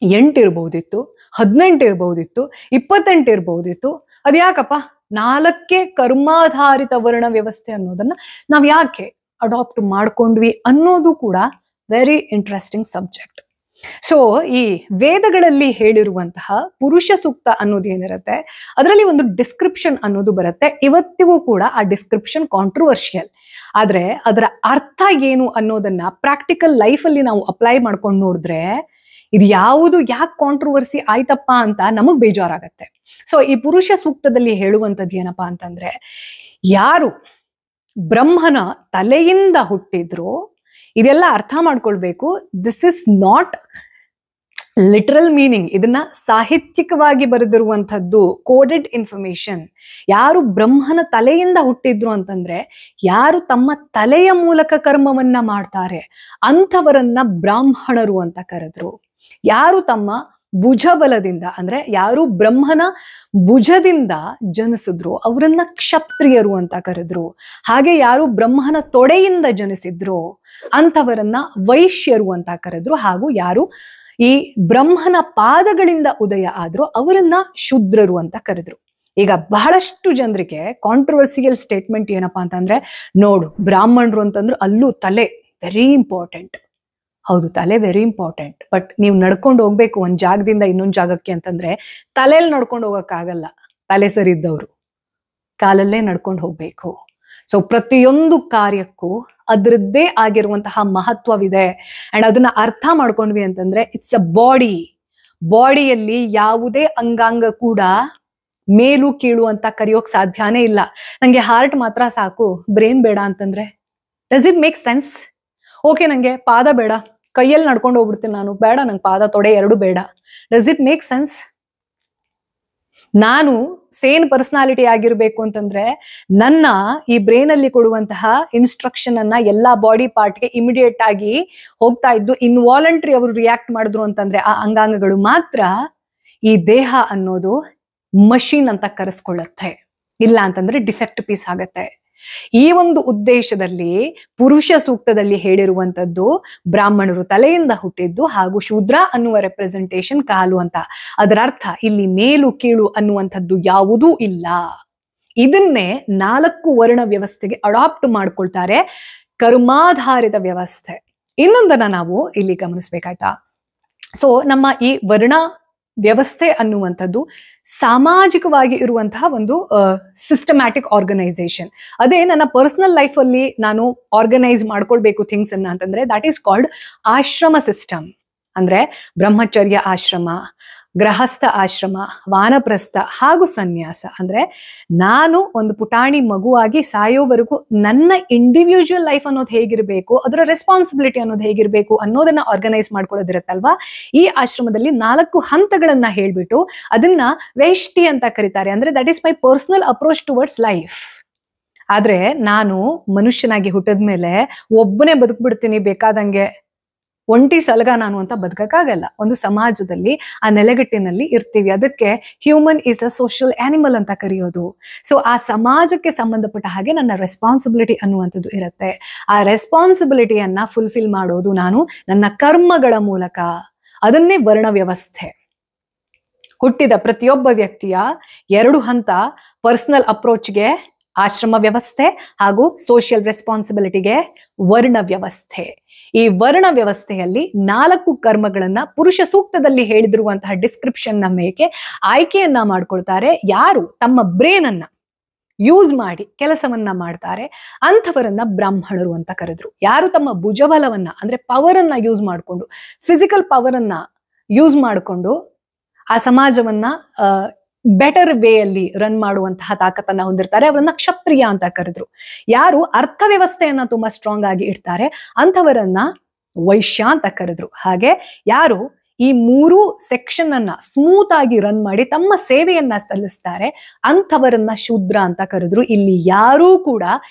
8 ಇರ್ಬೋದಿತ್ತು, 18 ಇರ್ಬೋದಿತ್ತು, 28 ಇರ್ಬೋದಿತ್ತು. ಅದ್ಯಾಕಪ್ಪ 4ಕ್ಕೆ ಕರ್ಮಾಧಾರಿತ ವರ್ಣ ವ್ಯವಸ್ಥೆ ಅನ್ನೋದನ್ನ ನಾವ್ ಯಾಕೆ ಅಡಾಪ್ಟ್ ಮಾಡ್ಕೊಂಡ್ವಿ ಅನ್ನೋದು ಕೂಡ ವೆರಿ ಇಂಟ್ರೆಸ್ಟಿಂಗ್ ಸಬ್ಜೆಕ್ಟ್. ಸೊ ಈ ವೇದಗಳಲ್ಲಿ ಹೇಳಿರುವಂತಹ ಪುರುಷ ಸೂಕ್ತ ಅನ್ನೋದೇನಿರುತ್ತೆ ಅದರಲ್ಲಿ ಒಂದು ಡಿಸ್ಕ್ರಿಪ್ಷನ್ ಅನ್ನೋದು ಬರುತ್ತೆ. ಇವತ್ತಿಗೂ ಕೂಡ ಆ ಡಿಸ್ಕ್ರಿಪ್ಷನ್ ಕಾಂಟ್ರವರ್ಷಿಯಲ್. ಆದ್ರೆ ಅದರ ಅರ್ಥ ಏನು ಅನ್ನೋದನ್ನ ಪ್ರಾಕ್ಟಿಕಲ್ ಲೈಫಲ್ಲಿ ನಾವು ಅಪ್ಲೈ ಮಾಡ್ಕೊಂಡು ನೋಡಿದ್ರೆ ಇದು ಯಾವುದು ಯಾಕೆ ಕಾಂಟ್ರವರ್ಸಿ ಆಯ್ತಪ್ಪ ಅಂತ ನಮಗ್ ಬೇಜಾರಾಗತ್ತೆ. ಸೊ ಈ ಪುರುಷ ಸೂಕ್ತದಲ್ಲಿ ಹೇಳುವಂಥದ್ದು ಏನಪ್ಪಾ ಅಂತಂದ್ರೆ, ಯಾರು ಬ್ರಹ್ಮನ ತಲೆಯಿಂದ ಹುಟ್ಟಿದ್ರು, ಇದೆಲ್ಲ ಅರ್ಥ ಮಾಡ್ಕೊಳ್ಬೇಕು. This is not literal meaning. ಇದನ್ನ ಸಾಹಿತ್ಯಿಕವಾಗಿ ಬರೆದಿರುವಂಥದ್ದು, ಕೋಡೆಡ್ ಇನ್ಫಾರ್ಮೇಶನ್. ಯಾರು ಬ್ರಹ್ಮನ ತಲೆಯಿಂದ ಹುಟ್ಟಿದ್ರು ಅಂತಂದ್ರೆ ಯಾರು ತಮ್ಮ ತಲೆಯ ಮೂಲಕ ಕರ್ಮವನ್ನ ಮಾಡ್ತಾರೆ ಅಂಥವರನ್ನ ಬ್ರಾಹ್ಮಣರು ಅಂತ ಕರೆದ್ರು. ಯಾರು ತಮ್ಮ ಭುಜಬಲದಿಂದ ಅಂದ್ರೆ ಯಾರು ಬ್ರಹ್ಮನ ಭುಜದಿಂದ ಜನಿಸಿದ್ರು ಅವರನ್ನ ಕ್ಷತ್ರಿಯರು ಅಂತ ಕರೆದ್ರು. ಹಾಗೆ ಯಾರು ಬ್ರಹ್ಮನ ತೊಡೆಯಿಂದ ಜನಿಸಿದ್ರು ಅಂಥವರನ್ನ ವೈಶ್ಯರು ಅಂತ ಕರೆದ್ರು. ಹಾಗೂ ಯಾರು ಈ ಬ್ರಹ್ಮನ ಪಾದಗಳಿಂದ ಉದಯ ಆದ್ರು ಅವರನ್ನ ಶೂದ್ರರು ಅಂತ ಕರೆದ್ರು. ಈಗ ಬಹಳಷ್ಟು ಜನರಿಗೆ ಕಾಂಟ್ರವರ್ಸಿಯಲ್ ಸ್ಟೇಟ್ಮೆಂಟ್ ಏನಪ್ಪಾ ಅಂತಂದ್ರೆ, ನೋಡು ಬ್ರಾಹ್ಮಣರು ಅಂತಂದ್ರೆ ಅಲ್ಲೂ ತಲೆ ವೆರಿ ಇಂಪಾರ್ಟೆಂಟ್. ಹೌದು, ತಲೆ ವೆರಿ ಇಂಪಾರ್ಟೆಂಟ್. ಬಟ್ ನೀವು ನಡ್ಕೊಂಡು ಹೋಗ್ಬೇಕು ಒಂದ್ ಜಾಗದಿಂದ ಇನ್ನೊಂದ್ ಜಾಗಕ್ಕೆ ಅಂತಂದ್ರೆ ತಲೆಯಲ್ಲಿ ನಡ್ಕೊಂಡು ಹೋಗಕ್ಕಾಗಲ್ಲ. ತಲೆ ಸರಿ ಇದ್ದವ್ರು ಕಾಲಲ್ಲೇ ನಡ್ಕೊಂಡು ಹೋಗ್ಬೇಕು. ಸೊ ಪ್ರತಿಯೊಂದು ಕಾರ್ಯಕ್ಕೂ ಅದರದ್ದೇ ಆಗಿರುವಂತಹ ಮಹತ್ವವಿದೆ. ಅಂಡ್ ಅದನ್ನ ಅರ್ಥ ಮಾಡ್ಕೊಂಡ್ವಿ ಅಂತಂದ್ರೆ ಇಟ್ಸ್ ಅ ಬಾಡಿ. ಬಾಡಿಯಲ್ಲಿ ಯಾವುದೇ ಅಂಗಾಂಗ ಕೂಡ ಮೇಲು ಕೀಳು ಅಂತ ಕರೆಯೋಕ್ ಸಾಧ್ಯನೇ ಇಲ್ಲ. ನಂಗೆ ಹಾರ್ಟ್ ಮಾತ್ರ ಸಾಕು, ಬ್ರೇನ್ ಬೇಡ ಅಂತಂದ್ರೆ does it make sense? Okay, ನಂಗೆ ಪಾದ ಬೇಡ, ಕೈಯಲ್ಲಿ ನಡ್ಕೊಂಡು ಹೋಗ್ಬಿಡ್ತೀನಿ ನಾನು, ಬೇಡ ನಂಗೆ ಪಾದ ತೊಡೆ ಎರಡು ಬೇಡ. Does it make sense? ನಾನು ಸೇನ್ ಪರ್ಸನಾಲಿಟಿ ಆಗಿರ್ಬೇಕು ಅಂತಂದ್ರೆ ನನ್ನ ಈ ಬ್ರೈನ್ ಅಲ್ಲಿ ಕೊಡುವಂತಹ ಇನ್ಸ್ಟ್ರಕ್ಷನ್ ಅನ್ನ ಎಲ್ಲಾ ಬಾಡಿ ಪಾರ್ಟ್ಗೆ ಇಮಿಡಿಯೇಟ್ ಆಗಿ ಹೋಗ್ತಾ ಇದ್ದು ಇನ್ವಾಲಂಟ್ರಿ ಅವರು ರಿಯಾಕ್ಟ್ ಮಾಡಿದ್ರು ಅಂತಂದ್ರೆ ಆ ಅಂಗಾಂಗಗಳು ಮಾತ್ರ ಈ ದೇಹ ಅನ್ನೋದು ಮಷೀನ್ ಅಂತ ಕರೆಸ್ಕೊಳ್ಳುತ್ತೆ. ಇಲ್ಲ ಅಂತಂದ್ರೆ ಡಿಫೆಕ್ಟ್ ಪೀಸ್ ಆಗತ್ತೆ. ಈ ಒಂದು ಉದ್ದೇಶದಲ್ಲಿ ಪುರುಷ ಸೂಕ್ತದಲ್ಲಿ ಹೇಳಿರುವಂತದ್ದು ಬ್ರಾಹ್ಮಣರು ತಲೆಯಿಂದ ಹುಟ್ಟಿದ್ದು ಹಾಗೂ ಶೂದ್ರ ಅನ್ನುವ ರೆಪ್ರೆಸೆಂಟೇಷನ್ ಕಾಲು ಅಂತ. ಅದರ ಅರ್ಥ ಇಲ್ಲಿ ಮೇಲು ಕೀಳು ಅನ್ನುವಂಥದ್ದು ಯಾವುದೂ ಇಲ್ಲ. ಇದನ್ನೇ 4 ವರ್ಣ ವ್ಯವಸ್ಥೆಗೆ ಅಡಾಪ್ಟ್ ಮಾಡ್ಕೊಳ್ತಾರೆ, ಕರ್ಮಾಧಾರಿತ ವ್ಯವಸ್ಥೆ. ಇನ್ನೊಂದನ್ನ ನಾವು ಇಲ್ಲಿ ಗಮನಿಸ್ಬೇಕಾಯ್ತಾ. ಸೊ ನಮ್ಮ ಈ ವರ್ಣ ವ್ಯವಸ್ಥೆ ಅನ್ನುವಂಥದ್ದು ಸಾಮಾಜಿಕವಾಗಿ ಇರುವಂತಹ ಒಂದು ಸಿಸ್ಟಮ್ಯಾಟಿಕ್ ಆರ್ಗನೈಸೇಷನ್. ಅದೇ ನನ್ನ ಪರ್ಸನಲ್ ಲೈಫ್ ಅಲ್ಲಿ ನಾನು ಆರ್ಗನೈಸ್ ಮಾಡ್ಕೊಳ್ಬೇಕು ಥಿಂಗ್ಸ್ ಅನ್ನ ಅಂತಂದ್ರೆ ದಟ್ ಈಸ್ ಕಾಲ್ಡ್ ಆಶ್ರಮ ಸಿಸ್ಟಮ್. ಅಂದ್ರೆ ಬ್ರಹ್ಮಚರ್ಯ ಆಶ್ರಮ, ಗೃಹಸ್ಥ ಆಶ್ರಮ, ವಾನಪ್ರಸ್ಥ ಹಾಗೂ ಸನ್ಯಾಸ. ಅಂದ್ರೆ ನಾನು ಒಂದು ಪುಟಾಣಿ ಮಗುವಾಗಿ ಸಾಯೋವರೆಗೂ ನನ್ನ ಇಂಡಿವಿಜುವಲ್ ಲೈಫ್ ಅನ್ನೋದು ಹೇಗಿರ್ಬೇಕು, ಅದರ ರೆಸ್ಪಾನ್ಸಿಬಿಲಿಟಿ ಅನ್ನೋದು ಹೇಗಿರ್ಬೇಕು ಅನ್ನೋದನ್ನ ಆರ್ಗನೈಸ್ ಮಾಡ್ಕೊಳ್ಳೋದಿರತ್ತಲ್ವಾ. ಈ ಆಶ್ರಮದಲ್ಲಿ 4 ಹಂತಗಳನ್ನ ಹೇಳ್ಬಿಟ್ಟು ಅದನ್ನ ವೇಷ್ಟಿ ಅಂತ ಕರೀತಾರೆ. ಅಂದ್ರೆ that is my personal approach towards life. ಆದ್ರೆ ನಾನು ಮನುಷ್ಯನಾಗಿ ಹುಟ್ಟಿದ್ಮೇಲೆ ಒಬ್ಬನೇ ಬದುಕ್ಬಿಡ್ತೀನಿ ಬೇಕಾದಂಗೆ, ಒಂಟಿ ಸಲಗ ನಾನು ಅಂತ ಬದುಕಕ್ಕಾಗಲ್ಲ. ಒಂದು ಸಮಾಜದಲ್ಲಿ ಆ ನೆಲೆಗಟ್ಟಿನಲ್ಲಿ ಇರ್ತೀವಿ. ಅದಕ್ಕೆ human is a social animal ಅಂತ ಕರೆಯೋದು. ಸೊ ಆ ಸಮಾಜಕ್ಕೆ ಸಂಬಂಧಪಟ್ಟ ಹಾಗೆ ನನ್ನ ರೆಸ್ಪಾನ್ಸಿಬಿಲಿಟಿ ಅನ್ನುವಂಥದ್ದು ಇರುತ್ತೆ. ಆ ರೆಸ್ಪಾನ್ಸಿಬಿಲಿಟಿಯನ್ನ ಫುಲ್ಫಿಲ್ ಮಾಡೋದು ನಾನು ನನ್ನ ಕರ್ಮಗಳ ಮೂಲಕ. ಅದನ್ನೇ ವರ್ಣ ವ್ಯವಸ್ಥೆ. ಹುಟ್ಟಿದ ಪ್ರತಿಯೊಬ್ಬ ವ್ಯಕ್ತಿಯ 2 ಹಂತ, ಪರ್ಸನಲ್ ಅಪ್ರೋಚ್ಗೆ ಆಶ್ರಮ ವ್ಯವಸ್ಥೆ ಹಾಗೂ ಸೋಷಿಯಲ್ ರೆಸ್ಪಾನ್ಸಿಬಿಲಿಟಿಗೆ ವರ್ಣ ವ್ಯವಸ್ಥೆ. ಈ ವರ್ಣ ವ್ಯವಸ್ಥೆಯಲ್ಲಿ 4 ಕರ್ಮಗಳನ್ನ ಪುರುಷ ಸೂಕ್ತದಲ್ಲಿ ಹೇಳಿದಿರುವಂತಹ ಡಿಸ್ಕ್ರಿಪ್ಷನ್ ನ ಮೇಲೆ ಆಯ್ಕೆಯನ್ನ ಮಾಡ್ಕೊಳ್ತಾರೆ. ಯಾರು ತಮ್ಮ ಬ್ರೇನ್ ಅನ್ನ ಯೂಸ್ ಮಾಡಿ ಕೆಲಸವನ್ನ ಮಾಡ್ತಾರೆ ಅಂಥವರನ್ನ ಬ್ರಾಹ್ಮಣರು ಅಂತ ಕರೆದ್ರು. ಯಾರು ತಮ್ಮ ಭುಜಬಲವನ್ನ ಅಂದ್ರೆ ಪವರ್ ಅನ್ನ ಯೂಸ್ ಮಾಡಿಕೊಂಡು, ಫಿಸಿಕಲ್ ಪವರ್ ಅನ್ನ ಯೂಸ್ ಮಾಡಿಕೊಂಡು ಆ ಸಮಾಜವನ್ನ ಬೆಟರ್ ವೇ ಅಲ್ಲಿ ರನ್ ಮಾಡುವಂತಹ ತಾಕತ್ತನ್ನ ಹೊಂದಿರ್ತಾರೆ, ಅವರನ್ನ ಕ್ಷತ್ರಿಯ ಅಂತ ಕರೆದ್ರು. ಯಾರು ಅರ್ಥವ್ಯವಸ್ಥೆಯನ್ನ ತುಂಬಾ ಸ್ಟ್ರಾಂಗ್ ಆಗಿ ಇಡ್ತಾರೆ ಅಂಥವರನ್ನ ವೈಶ್ಯ ಅಂತ ಕರೆದ್ರು. ಹಾಗೆ ಯಾರು ಈ 3 ಸೆಕ್ಷನ್ ಅನ್ನ ಸ್ಮೂತ್ ಆಗಿ ರನ್ ಮಾಡಿ ತಮ್ಮ ಸೇವೆಯನ್ನ ಸಲ್ಲಿಸ್ತಾರೆ ಅಂಥವರನ್ನ ಶೂದ್ರ ಅಂತ ಕರೆದ್ರು. ಇಲ್ಲಿ ಯಾರೂ ಕೂಡ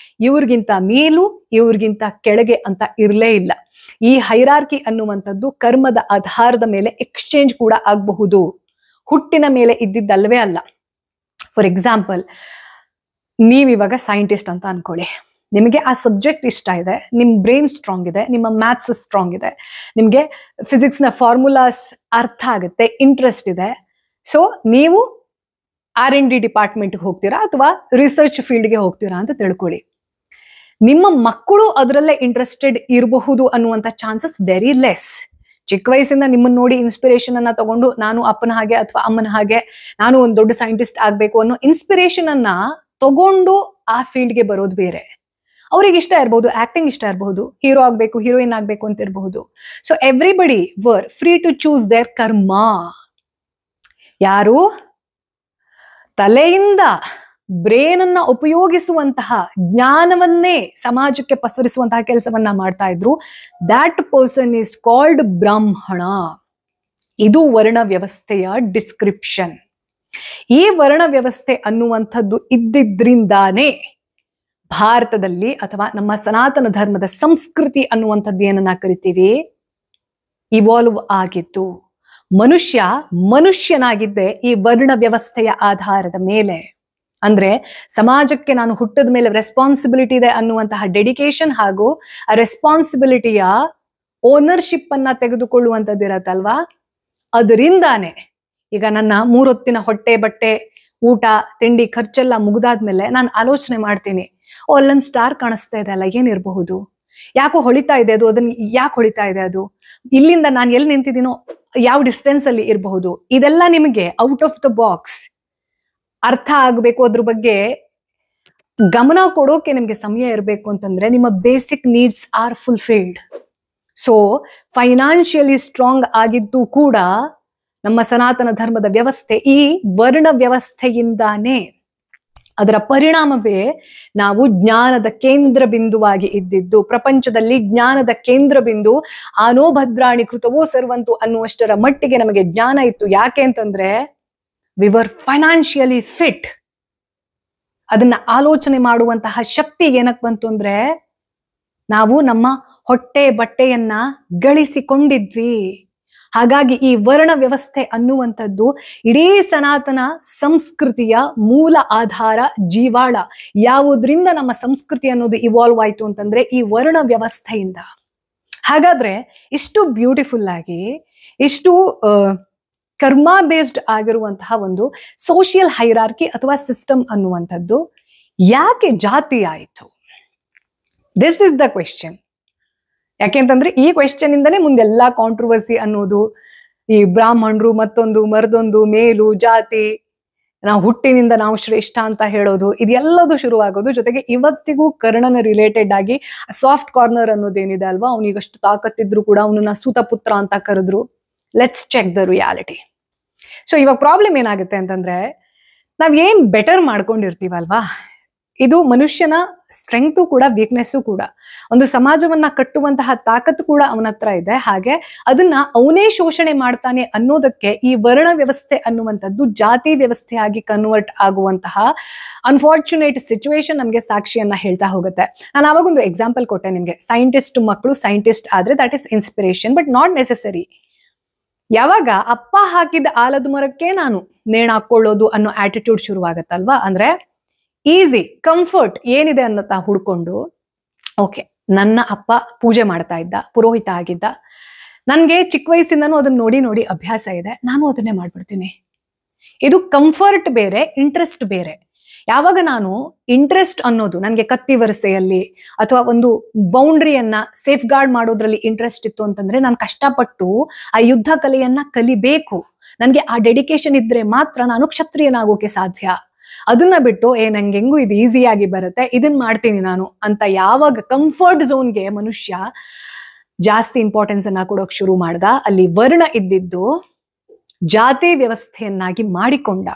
ಇವ್ರಿಗಿಂತ ಮೇಲು ಇವ್ರಿಗಿಂತ ಕೆಳಗೆ ಅಂತ ಇರಲೇ ಇಲ್ಲ. ಈ ಹೈರಾರ್ಕಿ ಅನ್ನುವಂಥದ್ದು ಕರ್ಮದ ಆಧಾರದ ಮೇಲೆ ಎಕ್ಸ್ಚೇಂಜ್ ಕೂಡ ಆಗಬಹುದು, ಹುಟ್ಟಿನ ಮೇಲೆ ಇದ್ದಿದ್ದಲ್ವೇ ಅಲ್ಲ. ಫಾರ್ ಎಕ್ಸಾಂಪಲ್, ನೀವಿವಾಗ ಸೈಂಟಿಸ್ಟ್ ಅಂತ ಅನ್ಕೊಳ್ಳಿ. ನಿಮಗೆ ಆ ಸಬ್ಜೆಕ್ಟ್ ಇಷ್ಟ ಇದೆ, ನಿಮ್ ಬ್ರೈನ್ ಸ್ಟ್ರಾಂಗ್ ಇದೆ, ನಿಮ್ಮ ಮ್ಯಾಥ್ಸ್ ಸ್ಟ್ರಾಂಗ್ ಇದೆ, ನಿಮ್ಗೆ ಫಿಸಿಕ್ಸ್ ನ ಫಾರ್ಮುಲಾಸ್ ಅರ್ಥ ಆಗುತ್ತೆ, ಇಂಟ್ರೆಸ್ಟ್ ಇದೆ. ಸೊ ನೀವು R&D ಡಿಪಾರ್ಟ್ಮೆಂಟ್ಗೆ ಹೋಗ್ತೀರಾ ಅಥವಾ ರಿಸರ್ಚ್ ಫೀಲ್ಡ್ಗೆ ಹೋಗ್ತೀರಾ ಅಂತ ತಿಳ್ಕೊಳ್ಳಿ. ನಿಮ್ಮ ಮಕ್ಕಳು ಅದರಲ್ಲೇ ಇಂಟ್ರೆಸ್ಟೆಡ್ ಇರಬಹುದು ಅನ್ನುವಂಥ ಚಾನ್ಸಸ್ ವೆರಿ ಲೆಸ್. ಚಿಕ್ಕ ವಯಸ್ಸಿಂದ ನಿಮ್ಮನ್ನ ನೋಡಿ ಇನ್ಸ್ಪಿರೇಷನ್ ಅನ್ನ ತಗೊಂಡು ನಾನು ಅಪ್ಪನ ಹಾಗೆ ಅಥವಾ ಅಮ್ಮನ ಹಾಗೆ ನಾನು ಒಂದು ದೊಡ್ಡ ಸೈಂಟಿಸ್ಟ್ ಆಗ್ಬೇಕು ಅನ್ನೋ ಇನ್ಸ್ಪಿರೇಷನ್ ಅನ್ನ ತಗೊಂಡು ಆ ಫೀಲ್ಡ್ಗೆ ಬರೋದು ಬೇರೆ. ಅವ್ರಿಗೆ ಇಷ್ಟ ಇರಬಹುದು, ಆಕ್ಟಿಂಗ್ ಇಷ್ಟ ಇರಬಹುದು, ಹೀರೋ ಆಗ್ಬೇಕು, ಹೀರೋಯಿನ್ ಆಗ್ಬೇಕು ಅಂತ ಇರಬಹುದು. So everybody were free to choose their karma. ಯಾರು ತಲೆಯಿಂದ ಬ್ರೇನ್ ಅನ್ನ ಉಪಯೋಗಿಸುವಂತಹ ಜ್ಞಾನವನ್ನೇ ಸಮಾಜಕ್ಕೆ ಪಸರಿಸುವಂತಹ ಕೆಲಸವನ್ನ ಮಾಡ್ತಾ ಇದ್ರು, ದ್ಯಾಟ್ ಪರ್ಸನ್ ಈಸ್ ಕಾಲ್ಡ್ ಬ್ರಾಹ್ಮಣ. ಇದು ವರ್ಣ ವ್ಯವಸ್ಥೆಯ ಡಿಸ್ಕ್ರಿಪ್ಷನ್. ಈ ವರ್ಣ ವ್ಯವಸ್ಥೆ ಅನ್ನುವಂಥದ್ದು ಇದ್ದಿದ್ರಿಂದಾನೇ ಭಾರತದಲ್ಲಿ ಅಥವಾ ನಮ್ಮ ಸನಾತನ ಧರ್ಮದ ಸಂಸ್ಕೃತಿ ಅನ್ನುವಂಥದ್ದು ಏನನ್ನ ಕರಿತೀವಿ ಇವಾಲ್ವ್ ಆಗಿತ್ತು. ಮನುಷ್ಯ ಮನುಷ್ಯನಾಗಿದ್ದೆ ಈ ವರ್ಣ ವ್ಯವಸ್ಥೆಯ ಆಧಾರದ ಮೇಲೆ. ಅಂದ್ರೆ ಸಮಾಜಕ್ಕೆ ನಾನು ಹುಟ್ಟಿದ ಮೇಲೆ ರೆಸ್ಪಾನ್ಸಿಬಿಲಿಟಿ ಇದೆ ಅನ್ನುವಂತಹ ಡೆಡಿಕೇಶನ್ ಹಾಗೂ ಆ ರೆಸ್ಪಾನ್ಸಿಬಿಲಿಟಿಯ ಓನರ್ಶಿಪ್ ಅನ್ನ ತೆಗೆದುಕೊಳ್ಳುವಂಥದ್ದಿರತ್ತಲ್ವಾ, ಅದರಿಂದಾನೆ ಈಗ ನನ್ನ 3 ಹೊತ್ತಿನ ಹೊಟ್ಟೆ ಬಟ್ಟೆ ಊಟ ತಿಂಡಿ ಖರ್ಚೆಲ್ಲ ಮುಗ್ದಾದ್ಮೇಲೆ ನಾನು ಆಲೋಚನೆ ಮಾಡ್ತೀನಿ, ಅಲ್ಲೊಂದು ಸ್ಟಾರ್ ಕಾಣಿಸ್ತಾ ಇದೆ ಅಲ್ಲ, ಏನಿರಬಹುದು, ಯಾಕೋ ಹೊಳಿತಾ ಇದೆ ಅದು, ಅದನ್ನ ಯಾಕೆ ಹೊಳಿತಾ ಇದೆ ಅದು, ಇಲ್ಲಿಂದ ನಾನು ಎಲ್ಲಿ ನಿಂತಿದ್ದೀನೋ ಯಾವ ಡಿಸ್ಟೆನ್ಸ್ ಅಲ್ಲಿ ಇರಬಹುದು. ಇದೆಲ್ಲ ನಿಮಗೆ ಔಟ್ ಆಫ್ ದ ಬಾಕ್ಸ್ ಅರ್ಥ ಆಗಬೇಕು, ಅದ್ರ ಬಗ್ಗೆ ಗಮನ ಕೊಡೋಕೆ ನಿಮ್ಗೆ ಸಮಯ ಇರಬೇಕು ಅಂತಂದ್ರೆ ನಿಮ್ಮ basic needs R fulfilled. So financially strong ಆಗಿದ್ದು ಕೂಡ ನಮ್ಮ ಸನಾತನ ಧರ್ಮದ ವ್ಯವಸ್ಥೆ ಈ ವರ್ಣ ವ್ಯವಸ್ಥೆಯಿಂದಾನೇ. ಅದರ ಪರಿಣಾಮವೇ ನಾವು ಜ್ಞಾನದ ಕೇಂದ್ರ ಬಿಂದುವಾಗಿ ಇದ್ದಿದ್ದು. ಪ್ರಪಂಚದಲ್ಲಿ ಜ್ಞಾನದ ಕೇಂದ್ರ ಬಿಂದು ಆನೋ ಭದ್ರಾಣಿ ಕೃತವೋ ಸರ್ವಂತು ಅನ್ನುವಷ್ಟರ ಮಟ್ಟಿಗೆ ನಮಗೆ ಜ್ಞಾನ ಇತ್ತು. ಯಾಕೆ ಅಂತಂದ್ರೆ ವಿ ವರ್ ಫೈನಾನ್ಷಿಯಲಿ ಫಿಟ್. ಅದನ್ನ ಆಲೋಚನೆ ಮಾಡುವಂತಹ ಶಕ್ತಿ ಏನಕ್ಕೆ ಬಂತು ಅಂದ್ರೆ ನಾವು ನಮ್ಮ ಹೊಟ್ಟೆ ಬಟ್ಟೆಯನ್ನ ಗಳಿಸಿಕೊಂಡಿದ್ವಿ. ಹಾಗಾಗಿ ಈ ವರ್ಣ ವ್ಯವಸ್ಥೆ ಅನ್ನುವಂಥದ್ದು ಇಡೀ ಸನಾತನ ಸಂಸ್ಕೃತಿಯ ಮೂಲ ಆಧಾರ, ಜೀವಾಳ. ಯಾವುದರಿಂದ ನಮ್ಮ ಸಂಸ್ಕೃತಿ ಅನ್ನೋದು ಇವಾಲ್ವ್ ಆಯ್ತು ಅಂತಂದ್ರೆ ಈ ವರ್ಣ ವ್ಯವಸ್ಥೆಯಿಂದ. ಹಾಗಾದ್ರೆ ಇಷ್ಟು ಬ್ಯೂಟಿಫುಲ್ ಆಗಿ, ಇಷ್ಟು ಕರ್ಮ ಬೇಸ್ಡ್ ಆಗಿರುವಂತಹ ಒಂದು ಸೋಷಿಯಲ್ ಹೈರಾರ್ಕಿ ಅಥವಾ ಸಿಸ್ಟಮ್ ಅನ್ನುವಂಥದ್ದು ಯಾಕೆ ಜಾತಿ ಆಯಿತು? This is the question. ಯಾಕೆಂತಂದ್ರೆ ಈ ಕ್ವೆಶ್ಚನ್ ಇಂದನೇ ಮುಂದೆಲ್ಲಾ ಕಾಂಟ್ರವರ್ಸಿ ಅನ್ನೋದು, ಈ ಬ್ರಾಹ್ಮಣರು ಮತ್ತೊಂದು ಮರದೊಂದು ಮೇಲು ಜಾತಿ, ನಾವು ಹುಟ್ಟಿನಿಂದ ನಾವು ಶ್ರೇಷ್ಠ ಅಂತ ಹೇಳೋದು, ಇದೆಲ್ಲದು ಶುರುವಾಗೋದು. ಜೊತೆಗೆ ಇವತ್ತಿಗೂ ಕರ್ಣನ ರಿಲೇಟೆಡ್ ಆಗಿ ಸಾಫ್ಟ್ ಕಾರ್ನರ್ ಅನ್ನೋದೇನಿದೆ ಅಲ್ವಾ, ಅವನಿಗಷ್ಟು ತಾಕತ್ತಿದ್ರು ಕೂಡ ಅವನನ್ನ ಸೂತಪುತ್ರ ಅಂತ ಕರೆದ್ರು. Let's check the reality. So ಇವಾಗ ಪ್ರಾಬ್ಲಮ್ ಏನಾಗುತ್ತೆ ಅಂತಂದ್ರೆ ನಾವ್ ಏನ್ ಬೆಟರ್ ಮಾಡ್ಕೊಂಡಿರ್ತೀವಲ್ವಾ, ಇದು ಮನುಷ್ಯನ ಸ್ಟ್ರೆಂಗ್ತು ಕೂಡ ವೀಕ್ನೆಸ್ಸು ಕೂಡ. ಒಂದು ಸಮಾಜವನ್ನ ಕಟ್ಟುವಂತಹ ತಾಕತ್ತು ಕೂಡ ಅವನ ಹತ್ರ ಇದೆ. ಹಾಗೆ ಅದನ್ನ ಅವನೇ ಶೋಷಣೆ ಮಾಡ್ತಾನೆ ಅನ್ನೋದಕ್ಕೆ ಈ ವರ್ಣ ವ್ಯವಸ್ಥೆ ಅನ್ನುವಂಥದ್ದು ಜಾತಿ ವ್ಯವಸ್ಥೆಯಾಗಿ ಕನ್ವರ್ಟ್ ಆಗುವಂತಹ ಅನ್ಫಾರ್ಚುನೇಟ್ ಸಿಚುವೇಶನ್ ನಮ್ಗೆ ಸಾಕ್ಷಿಯನ್ನ ಹೇಳ್ತಾ ಹೋಗುತ್ತೆ. ನಾನು ಆವಾಗೊಂದು ಎಕ್ಸಾಂಪಲ್ ಕೊಟ್ಟೆ ನಿಮ್ಗೆ. ಸೈಂಟಿಸ್ಟ್ ಮಕ್ಕಳು ಸೈಂಟಿಸ್ಟ್ ಆದ್ರೆ that is inspiration, but not necessary. ಯಾವಾಗ ಅಪ್ಪ ಹಾಕಿದ ಆಲದ ಮರಕ್ಕೆ ನಾನು ನೇಣು ಹಾಕೊಳ್ಳೋದು ಅನ್ನೋ ಆಟಿಟ್ಯೂಡ್ ಶುರುವಾಗತ್ತಲ್ವಾ, ಅಂದ್ರೆ ಈಸಿ ಕಂಫರ್ಟ್ ಏನಿದೆ ಅನ್ನೋತಾ ಹುಡ್ಕೊಂಡು, ಓಕೆ ನನ್ನ ಅಪ್ಪ ಪೂಜೆ ಮಾಡ್ತಾ ಇದ್ದ, ಪುರೋಹಿತ ಆಗಿದ್ದ, ನನ್ಗೆ ಚಿಕ್ಕ ವಯಸ್ಸಿಂದನೂ ಅದನ್ನ ನೋಡಿ ನೋಡಿ ಅಭ್ಯಾಸ ಇದೆ, ನಾನು ಅದನ್ನೇ ಮಾಡ್ಬಿಡ್ತೀನಿ. ಇದು ಕಂಫರ್ಟ್ ಬೇರೆ, ಇಂಟ್ರೆಸ್ಟ್ ಬೇರೆ. ಯಾವಾಗ ನಾನು ಇಂಟ್ರೆಸ್ಟ್ ಅನ್ನೋದು ನನಗೆ ಕತ್ತಿ ವರಸೆಯಲ್ಲಿ ಅಥವಾ ಒಂದು ಬೌಂಡ್ರಿಯನ್ನ ಸೇಫ್ ಗಾರ್ಡ್ ಮಾಡೋದ್ರಲ್ಲಿ ಇಂಟ್ರೆಸ್ಟ್ ಇತ್ತು ಅಂತಂದ್ರೆ ನಾನು ಕಷ್ಟಪಟ್ಟು ಆ ಯುದ್ಧ ಕಲೆಯನ್ನ ಕಲಿಬೇಕು. ನನಗೆ ಆ ಡೆಡಿಕೇಶನ್ ಇದ್ರೆ ಮಾತ್ರ ನಾನು ಕ್ಷತ್ರಿಯನಾಗೋಕೆ ಸಾಧ್ಯ. ಅದನ್ನ ಬಿಟ್ಟು ನಂಗೆ ಹೆಂಗು ಇದು ಈಸಿಯಾಗಿ ಬರುತ್ತೆ, ಇದನ್ ಮಾಡ್ತೀನಿ ನಾನು ಅಂತ ಯಾವಾಗ ಕಂಫರ್ಟ್ ಝೋನ್ಗೆ ಮನುಷ್ಯ ಜಾಸ್ತಿ ಇಂಪಾರ್ಟೆನ್ಸ್ ಅನ್ನ ಕೊಡೋಕ್ ಶುರು ಮಾಡ್ದ, ಅಲ್ಲಿ ವರ್ಣ ಇದ್ದಿದ್ದು ಜಾತಿ ವ್ಯವಸ್ಥೆಯನ್ನಾಗಿ ಮಾಡಿಕೊಂಡ.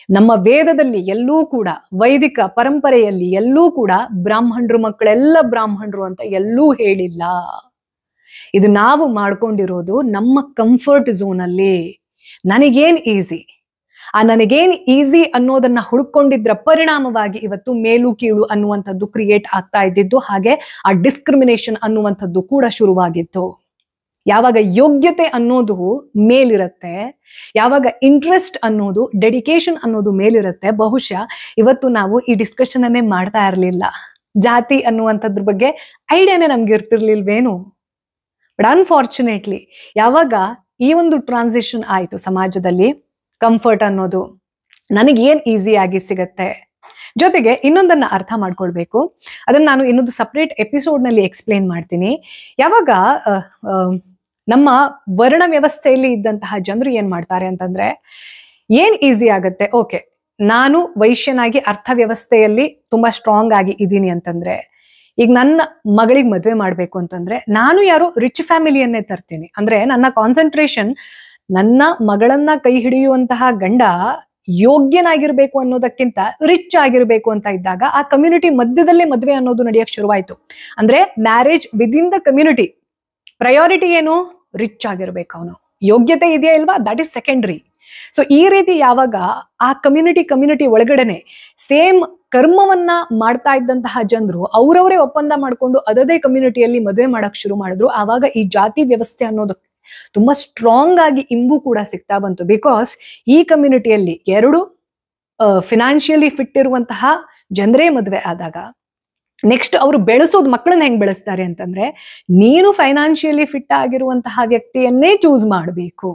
ನಮ್ಮ ವೇದದಲ್ಲಿ ಎಲ್ಲೂ ಕೂಡ, ವೈದಿಕ ಪರಂಪರೆಯಲ್ಲಿ ಎಲ್ಲೂ ಕೂಡ ಬ್ರಾಹ್ಮಣರು ಮಕ್ಕಳೆಲ್ಲ ಬ್ರಾಹ್ಮಣರು ಅಂತ ಎಲ್ಲೂ ಹೇಳಿಲ್ಲ. ಇದು ನಾವು ಮಾಡ್ಕೊಂಡಿರೋದು ನಮ್ಮ ಕಂಫರ್ಟ್ ಝೋನ್ ಅಲ್ಲಿ. ನನಗೇನ್ ಈಸಿ, ಆ ನನಗೇನ್ ಈಸಿ ಅನ್ನೋದನ್ನ ಹುಡ್ಕೊಂಡಿದ್ರ ಪರಿಣಾಮವಾಗಿ ಇವತ್ತು ಮೇಲು ಕೀಳು ಅನ್ನುವಂಥದ್ದು ಕ್ರಿಯೇಟ್ ಆಗ್ತಾ ಇದ್ದಿದ್ದು. ಹಾಗೆ ಆ ಡಿಸ್ಕ್ರಿಮಿನೇಷನ್ ಅನ್ನುವಂಥದ್ದು ಕೂಡ ಶುರುವಾಗಿತ್ತು. ಯಾವಾಗ ಯೋಗ್ಯತೆ ಅನ್ನೋದು ಮೇಲಿರುತ್ತೆ, ಯಾವಾಗ ಇಂಟ್ರೆಸ್ಟ್ ಅನ್ನೋದು, ಡೆಡಿಕೇಶನ್ ಅನ್ನೋದು ಮೇಲಿರುತ್ತೆ, ಬಹುಶಃ ಇವತ್ತು ನಾವು ಈ ಡಿಸ್ಕಷನ್ ಅನ್ನೇ ಮಾಡ್ತಾ ಇರಲಿಲ್ಲ. ಜಾತಿ ಅನ್ನುವಂಥದ್ರ ಬಗ್ಗೆ ಐಡಿಯಾನೇ ನಮ್ಗೆ ಇರ್ತಿರ್ಲಿಲ್ವೇನು. ಬಟ್ ಅನ್ಫಾರ್ಚುನೇಟ್ಲಿ ಯಾವಾಗ ಈ ಒಂದು ಟ್ರಾನ್ಸಿಷನ್ ಆಯ್ತು ಸಮಾಜದಲ್ಲಿ, ಕಂಫರ್ಟ್ ಅನ್ನೋದು ನನಗೇನ್ ಈಸಿ ಆಗಿ ಸಿಗತ್ತೆ, ಜೊತೆಗೆ ಇನ್ನೊಂದನ್ನ ಅರ್ಥ ಮಾಡ್ಕೊಳ್ಬೇಕು. ಅದನ್ನ ನಾನು ಇನ್ನೊಂದು ಸಪ್ರೇಟ್ ಎಪಿಸೋಡ್ ನಲ್ಲಿ ಎಕ್ಸ್ಪ್ಲೇನ್ ಮಾಡ್ತೀನಿ. ಯಾವಾಗ ನಮ್ಮ ವರ್ಣ ವ್ಯವಸ್ಥೆಯಲ್ಲಿ ಇದ್ದಂತಹ ಜನರು ಏನ್ ಮಾಡ್ತಾರೆ ಅಂತಂದ್ರೆ, ಏನ್ ಈಸಿ ಆಗತ್ತೆ, ಓಕೆ ನಾನು ವೈಶ್ಯನಾಗಿ ಅರ್ಥವ್ಯವಸ್ಥೆಯಲ್ಲಿ ತುಂಬಾ ಸ್ಟ್ರಾಂಗ್ ಆಗಿ ಇದ್ದೀನಿ ಅಂತಂದ್ರೆ, ಈಗ ನನ್ನ ಮಗಳಿಗೆ ಮದ್ವೆ ಮಾಡ್ಬೇಕು ಅಂತಂದ್ರೆ ನಾನು ಯಾರೋ ರಿಚ್ ಫ್ಯಾಮಿಲಿಯನ್ನೇ ತರ್ತೀನಿ. ಅಂದ್ರೆ ನನ್ನ ಕಾನ್ಸಂಟ್ರೇಷನ್ ನನ್ನ ಮಗಳನ್ನ ಕೈ ಹಿಡಿಯುವಂತಹ ಗಂಡ ಯೋಗ್ಯನಾಗಿರ್ಬೇಕು ಅನ್ನೋದಕ್ಕಿಂತ ರಿಚ್ ಆಗಿರ್ಬೇಕು ಅಂತ ಇದ್ದಾಗ ಆ ಕಮ್ಯುನಿಟಿ ಮಧ್ಯದಲ್ಲೇ ಮದ್ವೆ ಅನ್ನೋದು ನಡೆಯಕ್ ಶುರುವಾಯ್ತು. ಅಂದ್ರೆ marriage within the community. Priority ಏನು? ರಿಚ್ ಆಗಿರ್ಬೇಕು, ಅವನು ಯೋಗ್ಯತೆ ಇದೆಯಾ ಇಲ್ವಾ, ದಟ್ ಇಸ್ ಸೆಕೆಂಡ್ರಿ. ಸೊ ಈ ರೀತಿ ಯಾವಾಗ ಆ ಕಮ್ಯುನಿಟಿ ಒಳಗಡೆನೆ ಸೇಮ್ ಕರ್ಮವನ್ನ ಮಾಡ್ತಾ ಇದ್ದಂತಹ ಜನರು ಅವ್ರವರೇ ಒಪ್ಪಂದ ಮಾಡ್ಕೊಂಡು ಅದದೇ ಕಮ್ಯುನಿಟಿಯಲ್ಲಿ ಮದುವೆ ಮಾಡಕ್ ಶುರು ಮಾಡಿದ್ರು, ಆವಾಗ ಈ ಜಾತಿ ವ್ಯವಸ್ಥೆ ಅನ್ನೋದು ತುಂಬಾ ಸ್ಟ್ರಾಂಗ್ ಆಗಿ ಇಂಬು ಕೂಡ ಸಿಗ್ತಾ ಬಂತು. ಬಿಕಾಸ್ ಈ ಕಮ್ಯುನಿಟಿಯಲ್ಲಿ 2 ಫಿನಾನ್ಷಿಯಲಿ ಫಿಟ್ ಇರುವಂತಹ ಜನರೇ ಮದುವೆ ಆದಾಗ ನೆಕ್ಸ್ಟ್ ಅವರು ಬೆಳೆಸೋದು ಮಕ್ಕಳನ್ನ ಹೆಂಗ್ ಬೆಳೆಸ್ತಾರೆ ಅಂತಂದ್ರೆ, ನೀನು ಫೈನಾನ್ಷಿಯಲಿ ಫಿಟ್ ಆಗಿರುವಂತಹ ವ್ಯಕ್ತಿಯನ್ನೇ ಚೂಸ್ ಮಾಡಬೇಕು.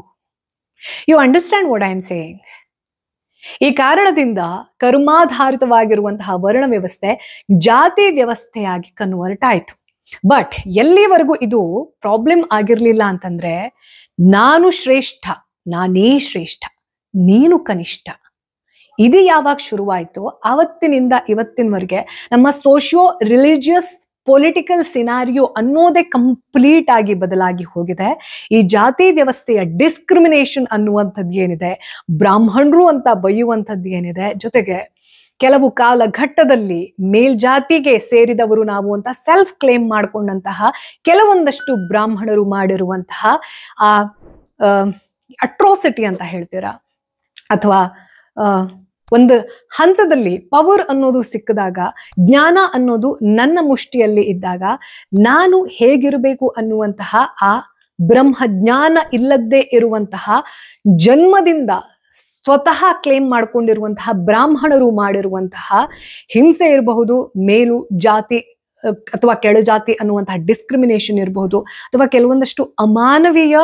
You understand what I am saying? ಈ ಕಾರಣದಿಂದ ಕರ್ಮಾಧಾರಿತವಾಗಿರುವಂತಹ ವರ್ಣ ವ್ಯವಸ್ಥೆ ಜಾತಿ ವ್ಯವಸ್ಥೆಯಾಗಿ ಕನ್ವರ್ಟ್ ಆಯ್ತು. ಬಟ್ ಎಲ್ಲಿವರೆಗೂ ಇದು ಪ್ರಾಬ್ಲಮ್ ಆಗಿರ್ಲಿಲ್ಲ ಅಂತಂದ್ರೆ, ನಾನು ಶ್ರೇಷ್ಠ, ನಾನೇ ಶ್ರೇಷ್ಠ, ನೀನು ಕನಿಷ್ಠ, ಇದು ಯಾವಾಗ ಶುರುವಾಯಿತು ಆವತ್ತಿನಿಂದ ಇವತ್ತಿನವರೆಗೆ ನಮ್ಮ ಸೋಷಿಯೋ ರಿಲಿಜಿಯಸ್ ಪೊಲಿಟಿಕಲ್ ಸಿನಾರಿಯೋ ಅನ್ನೋದೇ ಕಂಪ್ಲೀಟ್ ಆಗಿ ಬದಲಾಗಿ ಹೋಗಿದೆ. ಈ ಜಾತಿ ವ್ಯವಸ್ಥೆಯ ಡಿಸ್ಕ್ರಿಮಿನೇಷನ್ ಅನ್ನುವಂಥದ್ದು ಏನಿದೆ, ಬ್ರಾಹ್ಮಣರು ಅಂತ ಬೈಯುವಂಥದ್ದು ಏನಿದೆ, ಜೊತೆಗೆ ಕೆಲವು ಕಾಲಘಟ್ಟದಲ್ಲಿ ಮೇಲ್ಜಾತಿಗೆ ಸೇರಿದವರು ನಾವು ಅಂತ ಸೆಲ್ಫ್ ಕ್ಲೇಮ್ ಮಾಡಿಕೊಂಡಂತಹ ಕೆಲವೊಂದಷ್ಟು ಬ್ರಾಹ್ಮಣರು ಮಾಡಿರುವಂತಹ ಆ ಅಟ್ರೋಸಿಟಿ ಅಂತ ಹೇಳ್ತೀರಾ, ಅಥವಾ ಒಂದು ಹಂತದಲ್ಲಿ ಪವರ್ ಅನ್ನೋದು ಸಿಕ್ಕಿದಾಗ, ಜ್ಞಾನ ಅನ್ನೋದು ನನ್ನ ಮುಷ್ಟಿಯಲ್ಲಿ ಇದ್ದಾಗ ನಾನು ಹೇಗಿರಬೇಕು ಅನ್ನುವಂತಹ ಆ ಬ್ರಹ್ಮಜ್ಞಾನ ಇಲ್ಲದ್ದೇ ಇರುವಂತಹ ಜನ್ಮದಿಂದ ಸ್ವತಃ ಕ್ಲೇಮ್ ಮಾಡ್ಕೊಂಡಿರುವಂತಹ ಬ್ರಾಹ್ಮಣರು ಮಾಡಿರುವಂತಹ ಹಿಂಸೆ ಇರಬಹುದು, ಮೇಲು ಜಾತಿ ಅಥವಾ ಕೆಳಜಾತಿ ಅನ್ನುವಂತಹ ಡಿಸ್ಕ್ರಿಮಿನೇಷನ್ ಇರಬಹುದು, ಅಥವಾ ಕೆಲವೊಂದಷ್ಟು ಅಮಾನವೀಯ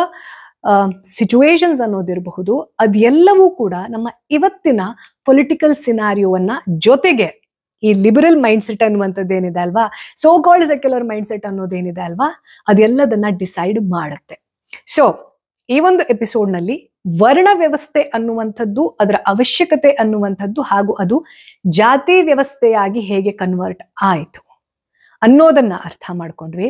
ಸಿಚುವೇಶನ್ಸ್ ಅನ್ನೋದಿರಬಹುದು, ಅದೆಲ್ಲವೂ ಕೂಡ ನಮ್ಮ ಇವತ್ತಿನ ಪೊಲಿಟಿಕಲ್ ಸಿನಾರಿಯೋವನ್ನ, ಜೊತೆಗೆ ಈ ಲಿಬರಲ್ ಮೈಂಡ್ ಸೆಟ್ ಅನ್ನುವಂಥದ್ದು ಏನಿದೆ ಅಲ್ವಾ, so called secular mind set ಅನ್ನೋದೇನಿದೆ ಅಲ್ವಾ, ಅದೆಲ್ಲದನ್ನ ಡಿಸೈಡ್ ಮಾಡುತ್ತೆ. ಸೊ ಈ ಒಂದು ಎಪಿಸೋಡ್ ನಲ್ಲಿ ವರ್ಣ ವ್ಯವಸ್ಥೆ ಅನ್ನುವಂಥದ್ದು, ಅದರ ಅವಶ್ಯಕತೆ ಅನ್ನುವಂಥದ್ದು, ಹಾಗೂ ಅದು ಜಾತಿ ವ್ಯವಸ್ಥೆಯಾಗಿ ಹೇಗೆ ಕನ್ವರ್ಟ್ ಆಯಿತು ಅನ್ನೋದನ್ನ ಅರ್ಥ ಮಾಡ್ಕೊಂಡ್ವಿ.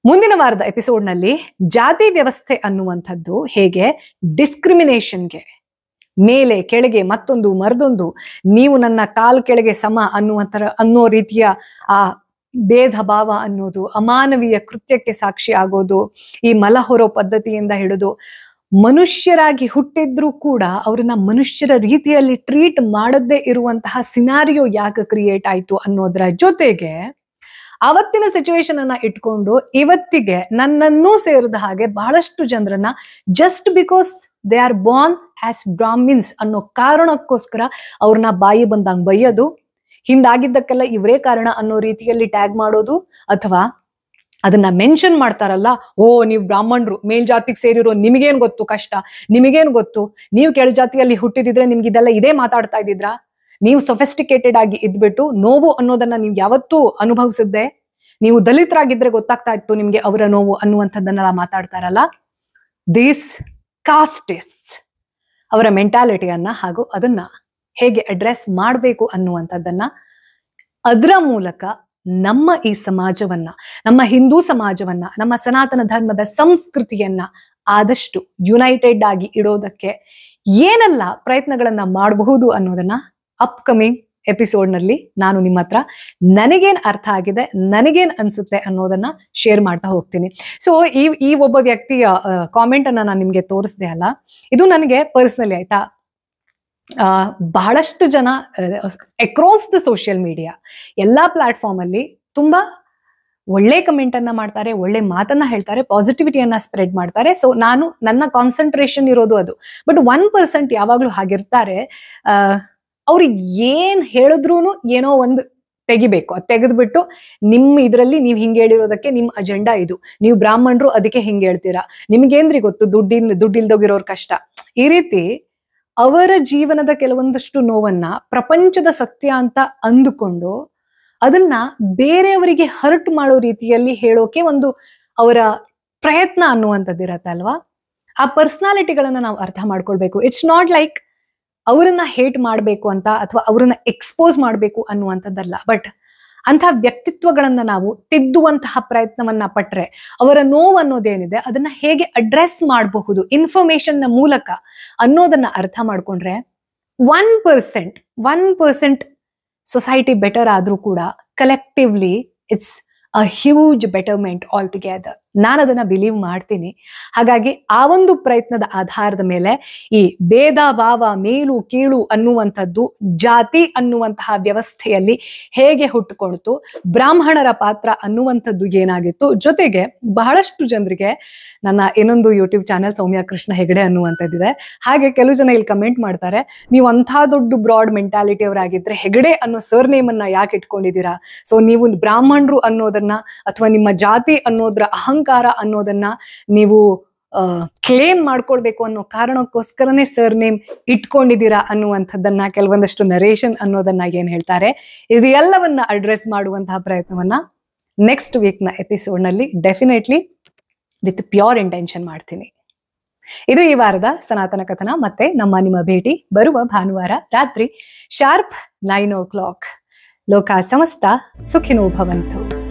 ಮುಂದಿನ ವಾರದ ಎಪಿಸೋಡ್ ನಲ್ಲಿ ಜಾತಿ ವ್ಯವಸ್ಥೆ ಅನ್ನುವಂಥದ್ದು ಹೇಗೆ ಡಿಸ್ಕ್ರಿಮಿನೇಷನ್ಗೆ, ಮೇಲೆ ಕೆಳಗೆ ಮತ್ತೊಂದು ಮರದೊಂದು, ನೀವು ನನ್ನ ಕಾಲ್ ಕೆಳಗೆ ಸಮ ಅನ್ನೋ ರೀತಿಯ ಆ ಭೇದ ಭಾವ ಅನ್ನೋದು, ಅಮಾನವೀಯ ಕೃತ್ಯಕ್ಕೆ ಸಾಕ್ಷಿ ಆಗೋದು, ಈ ಮಲ ಹೊರೋ ಪದ್ಧತಿಯಿಂದ ಹಿಡಿದು ಮನುಷ್ಯರಾಗಿ ಹುಟ್ಟಿದ್ರೂ ಕೂಡ ಅವ್ರನ್ನ ಮನುಷ್ಯರ ರೀತಿಯಲ್ಲಿ ಟ್ರೀಟ್ ಮಾಡದೇ ಇರುವಂತಹ ಸಿನಾರಿಯೋ ಯಾಕೆ ಕ್ರಿಯೇಟ್ ಆಯ್ತು ಅನ್ನೋದ್ರ ಜೊತೆಗೆ ಅವತ್ತಿನ ಸಿಚುವೇಶನ್ ಅನ್ನ ಇಟ್ಕೊಂಡು ಇವತ್ತಿಗೆ ನನ್ನನ್ನೂ ಸೇರಿದ ಹಾಗೆ ಬಹಳಷ್ಟು ಜನರನ್ನ just because they are born as Brahmins ಅನ್ನೋ ಕಾರಣಕ್ಕೋಸ್ಕರ ಅವ್ರನ್ನ ಬಾಯಿ ಬಂದಂಗ್ ಬೈಯೋದು, ಹಿಂದಾಗಿದ್ದಕ್ಕೆಲ್ಲ ಇವರೇ ಕಾರಣ ಅನ್ನೋ ರೀತಿಯಲ್ಲಿ ಟ್ಯಾಗ್ ಮಾಡೋದು, ಅಥವಾ ಅದನ್ನ ಮೆನ್ಷನ್ ಮಾಡ್ತಾರಲ್ಲ, ಓ ನೀವು ಬ್ರಾಹ್ಮಣರು ಮೇಲ್ಜಾತಿಗೆ ಸೇರಿರೋ ನಿಮಗೇನ್ ಗೊತ್ತು ಕಷ್ಟ, ನಿಮಗೇನ್ ಗೊತ್ತು, ನೀವು ಕೆಳಜಾತಿಯಲ್ಲಿ ಹುಟ್ಟಿದಿದ್ರೆ ನಿಮ್ಗೆ ಇದೆಲ್ಲ ಇದೇ ಮಾತಾಡ್ತಾ ಇದ್ದಿದ್ರಾ, ನೀವು ಸೊಫಿಸ್ಟಿಕೇಟೆಡ್ ಆಗಿ ಇದ್ಬಿಟ್ಟು ನೋವು ಅನ್ನೋದನ್ನ ನೀವು ಯಾವತ್ತೂ ಅನುಭವಿಸಿದ್ದೆ, ನೀವು ದಲಿತರಾಗಿದ್ರೆ ಗೊತ್ತಾಗ್ತಾ ಇತ್ತು ನಿಮ್ಗೆ ಅವರ ನೋವು ಅನ್ನುವಂಥದ್ದನ್ನೆಲ್ಲ ಮಾತಾಡ್ತಾರಲ್ಲ. ದೀಸ್ ಕಾಸ್ಟಿಸ್ಟ್ ಅವರ ಮೆಂಟಾಲಿಟಿಯನ್ನ ಹಾಗೂ ಅದನ್ನ ಹೇಗೆ ಅಡ್ರೆಸ್ ಮಾಡಬೇಕು ಅನ್ನುವಂಥದ್ದನ್ನ, ಅದರ ಮೂಲಕ ನಮ್ಮ ಈ ಸಮಾಜವನ್ನ, ನಮ್ಮ ಹಿಂದೂ ಸಮಾಜವನ್ನ, ನಮ್ಮ ಸನಾತನ ಧರ್ಮದ ಸಂಸ್ಕೃತಿಯನ್ನ ಆದಷ್ಟು ಯುನೈಟೆಡ್ ಆಗಿ ಇಡೋದಕ್ಕೆ ಏನೆಲ್ಲ ಪ್ರಯತ್ನಗಳನ್ನ ಮಾಡಬಹುದು ಅನ್ನೋದನ್ನ ಅಪ್ಕಮಿಂಗ್ ಎಪಿಸೋಡ್ ನಲ್ಲಿ ನಾನು ನಿಮ್ಮ ಹತ್ರ ನನಗೇನ್ ಅರ್ಥ ಆಗಿದೆ, ನನಗೇನ್ ಅನ್ಸುತ್ತೆ ಅನ್ನೋದನ್ನ ಶೇರ್ ಮಾಡ್ತಾ ಹೋಗ್ತೀನಿ. ಸೊ ಈ ಒಬ್ಬ ವ್ಯಕ್ತಿಯ ಕಾಮೆಂಟ್ ಅನ್ನ ನಾನು ನಿಮ್ಗೆ ತೋರಿಸ್ದೆ ಅಲ್ಲ, ಇದು ನನಗೆ ಪರ್ಸನಲಿ ಆಯ್ತಾ, ಬಹಳಷ್ಟು ಜನ ಅಕ್ರಾಸ್ ದ ಸೋಷಿಯಲ್ ಮೀಡಿಯಾ ಎಲ್ಲಾ ಪ್ಲಾಟ್ಫಾರ್ಮ್ ಅಲ್ಲಿ ತುಂಬಾ ಒಳ್ಳೆ ಕಮೆಂಟ್ ಅನ್ನ ಮಾಡ್ತಾರೆ, ಒಳ್ಳೆ ಮಾತನ್ನ ಹೇಳ್ತಾರೆ, ಪಾಸಿಟಿವಿಟಿಯನ್ನ ಸ್ಪ್ರೆಡ್ ಮಾಡ್ತಾರೆ. ಸೊ ನನ್ನ ಕಾನ್ಸಂಟ್ರೇಷನ್ ಇರೋದು ಅದು. ಬಟ್ 1% ಯಾವಾಗ್ಲೂ ಹಾಗಿರ್ತಾರೆ, ಅವ್ರಿಗೆ ಏನ್ ಹೇಳಿದ್ರು ಏನೋ ಒಂದು ತೆಗಿಬೇಕು, ಅದು ತೆಗೆದ್ಬಿಟ್ಟು ನಿಮ್ಮ ಇದರಲ್ಲಿ ನೀವು ಹಿಂಗೆ ಹೇಳಿರೋದಕ್ಕೆ ನಿಮ್ಮ ಅಜೆಂಡಾ ಇದು, ನೀವು ಬ್ರಾಹ್ಮಣರು ಅದಕ್ಕೆ ಹಿಂಗೆ ಹೇಳ್ತೀರಾ, ನಿಮ್ಗೇನ್ರಿ ಗೊತ್ತು ದುಡ್ಡಿಲ್ದೋಗಿರೋರ್ ಕಷ್ಟ, ಈ ರೀತಿ ಅವರ ಜೀವನದ ಕೆಲವೊಂದಷ್ಟು ನೋವನ್ನ ಪ್ರಪಂಚದ ಸತ್ಯ ಅಂತ ಅಂದುಕೊಂಡು ಅದನ್ನ ಬೇರೆಯವರಿಗೆ ಹರ್ಟ್ ಮಾಡೋ ರೀತಿಯಲ್ಲಿ ಹೇಳೋಕೆ ಒಂದು ಅವರ ಪ್ರಯತ್ನ ಅನ್ನುವಂಥದ್ದಿರತ್ತೆ ಅಲ್ವಾ. ಆ ಪರ್ಸನಾಲಿಟಿಗಳನ್ನ ನಾವು ಅರ್ಥ ಮಾಡ್ಕೊಳ್ಬೇಕು. ಇಟ್ಸ್ ನಾಟ್ ಲೈಕ್ ಅವರನ್ನ ಹೇಟ್ ಮಾಡಬೇಕು ಅಂತ ಅಥವಾ ಅವರನ್ನ ಎಕ್ಸ್ಪೋಸ್ ಮಾಡಬೇಕು ಅನ್ನುವಂಥದ್ದಲ್ಲ. ಬಟ್ ಅಂತಹ ವ್ಯಕ್ತಿತ್ವಗಳನ್ನ ನಾವು ತಿದ್ದುವಂತಹ ಪ್ರಯತ್ನವನ್ನ ಪಟ್ರೆ ಅವರ ನೋವು ಅನ್ನೋದೇನಿದೆ ಅದನ್ನ ಹೇಗೆ ಅಡ್ರೆಸ್ ಮಾಡಬಹುದು ಇನ್ಫಾರ್ಮೇಶನ್ ನ ಮೂಲಕ ಅನ್ನೋದನ್ನ ಅರ್ಥ ಮಾಡ್ಕೊಂಡ್ರೆ 1% ಸೊಸೈಟಿ ಬೆಟರ್ ಆದ್ರೂ ಕೂಡ collectively it's a huge betterment all together. ನಾನು ಅದನ್ನ ಬಿಲೀವ್ ಮಾಡ್ತೀನಿ. ಹಾಗಾಗಿ ಆ ಒಂದು ಪ್ರಯತ್ನದ ಆಧಾರದ ಮೇಲೆ ಈ ಭೇದ ಭಾವ, ಮೇಲು ಕೀಳು ಅನ್ನುವಂಥದ್ದು ಜಾತಿ ಅನ್ನುವಂತಹ ವ್ಯವಸ್ಥೆಯಲ್ಲಿ ಹೇಗೆ ಹುಟ್ಟುಕೊಳ್ತು, ಬ್ರಾಹ್ಮಣರ ಪಾತ್ರ ಅನ್ನುವಂಥದ್ದು ಏನಾಗಿತ್ತು, ಜೊತೆಗೆ ಬಹಳಷ್ಟು ಜನರಿಗೆ ನನ್ನ ಇನ್ನೊಂದು ಯೂಟ್ಯೂಬ್ ಚಾನೆಲ್ ಸೌಮ್ಯ ಕೃಷ್ಣ ಹೆಗಡೆ ಅನ್ನುವಂಥದ್ದಿದೆ. ಹಾಗೆ ಕೆಲವು ಜನ ಇಲ್ಲಿ ಕಮೆಂಟ್ ಮಾಡ್ತಾರೆ, ನೀವು ಅಂಥ ದೊಡ್ಡ ಬ್ರಾಡ್ ಮೆಂಟಾಲಿಟಿ ಅವರಾಗಿದ್ರೆ ಹೆಗಡೆ ಅನ್ನೋ ಸರ್ನೇಮ್ ಅನ್ನ ಯಾಕೆ ಇಟ್ಕೊಂಡಿದ್ದೀರಾ? ಸೊ ನೀವು ಬ್ರಾಹ್ಮಣರು ಅನ್ನೋದನ್ನ ಅಥವಾ ನಿಮ್ಮ ಜಾತಿ ಅನ್ನೋದ್ರ ಅಹಂಕಾರ ಅನ್ನೋದನ್ನ ನೀವು ಕ್ಲೇಮ್ ಮಾಡ್ಕೊಳ್ಬೇಕು ಅನ್ನೋ ಕಾರಣಕ್ಕೋಸ್ಕರನೇ ಸರ್ನೇಮ್ ಇಟ್ಕೊಂಡಿದ್ದೀರಾ ಅನ್ನುವಂಥದ್ದನ್ನ, ಕೆಲವೊಂದಷ್ಟು ನರೇಷನ್ ಅನ್ನೋದನ್ನ ಏನ್ ಹೇಳ್ತಾರೆ, ಇದು ಎಲ್ಲವನ್ನ ಅಡ್ರೆಸ್ ಮಾಡುವಂತಹ ಪ್ರಯತ್ನವನ್ನ ನೆಕ್ಸ್ಟ್ ವೀಕ್ನ ಎಪಿಸೋಡ್ನಲ್ಲಿ ಡೆಫಿನೆಟ್ಲಿ ವಿತ್ ಪ್ಯೂರ್ ಇಂಟೆನ್ಷನ್ ಮಾಡ್ತೀನಿ. ಇದು ಈ ವಾರದ ಸನಾತನ ಕಥನ. ಮತ್ತೆ ನಿಮ್ಮ ಭೇಟಿ ಬರುವ ಭಾನುವಾರ ರಾತ್ರಿ ಶಾರ್ಪ್ 9 o'clock. ಲೋಕ ಸಮಸ್ತ ಸುಖಿನೋ ಭವಂತು.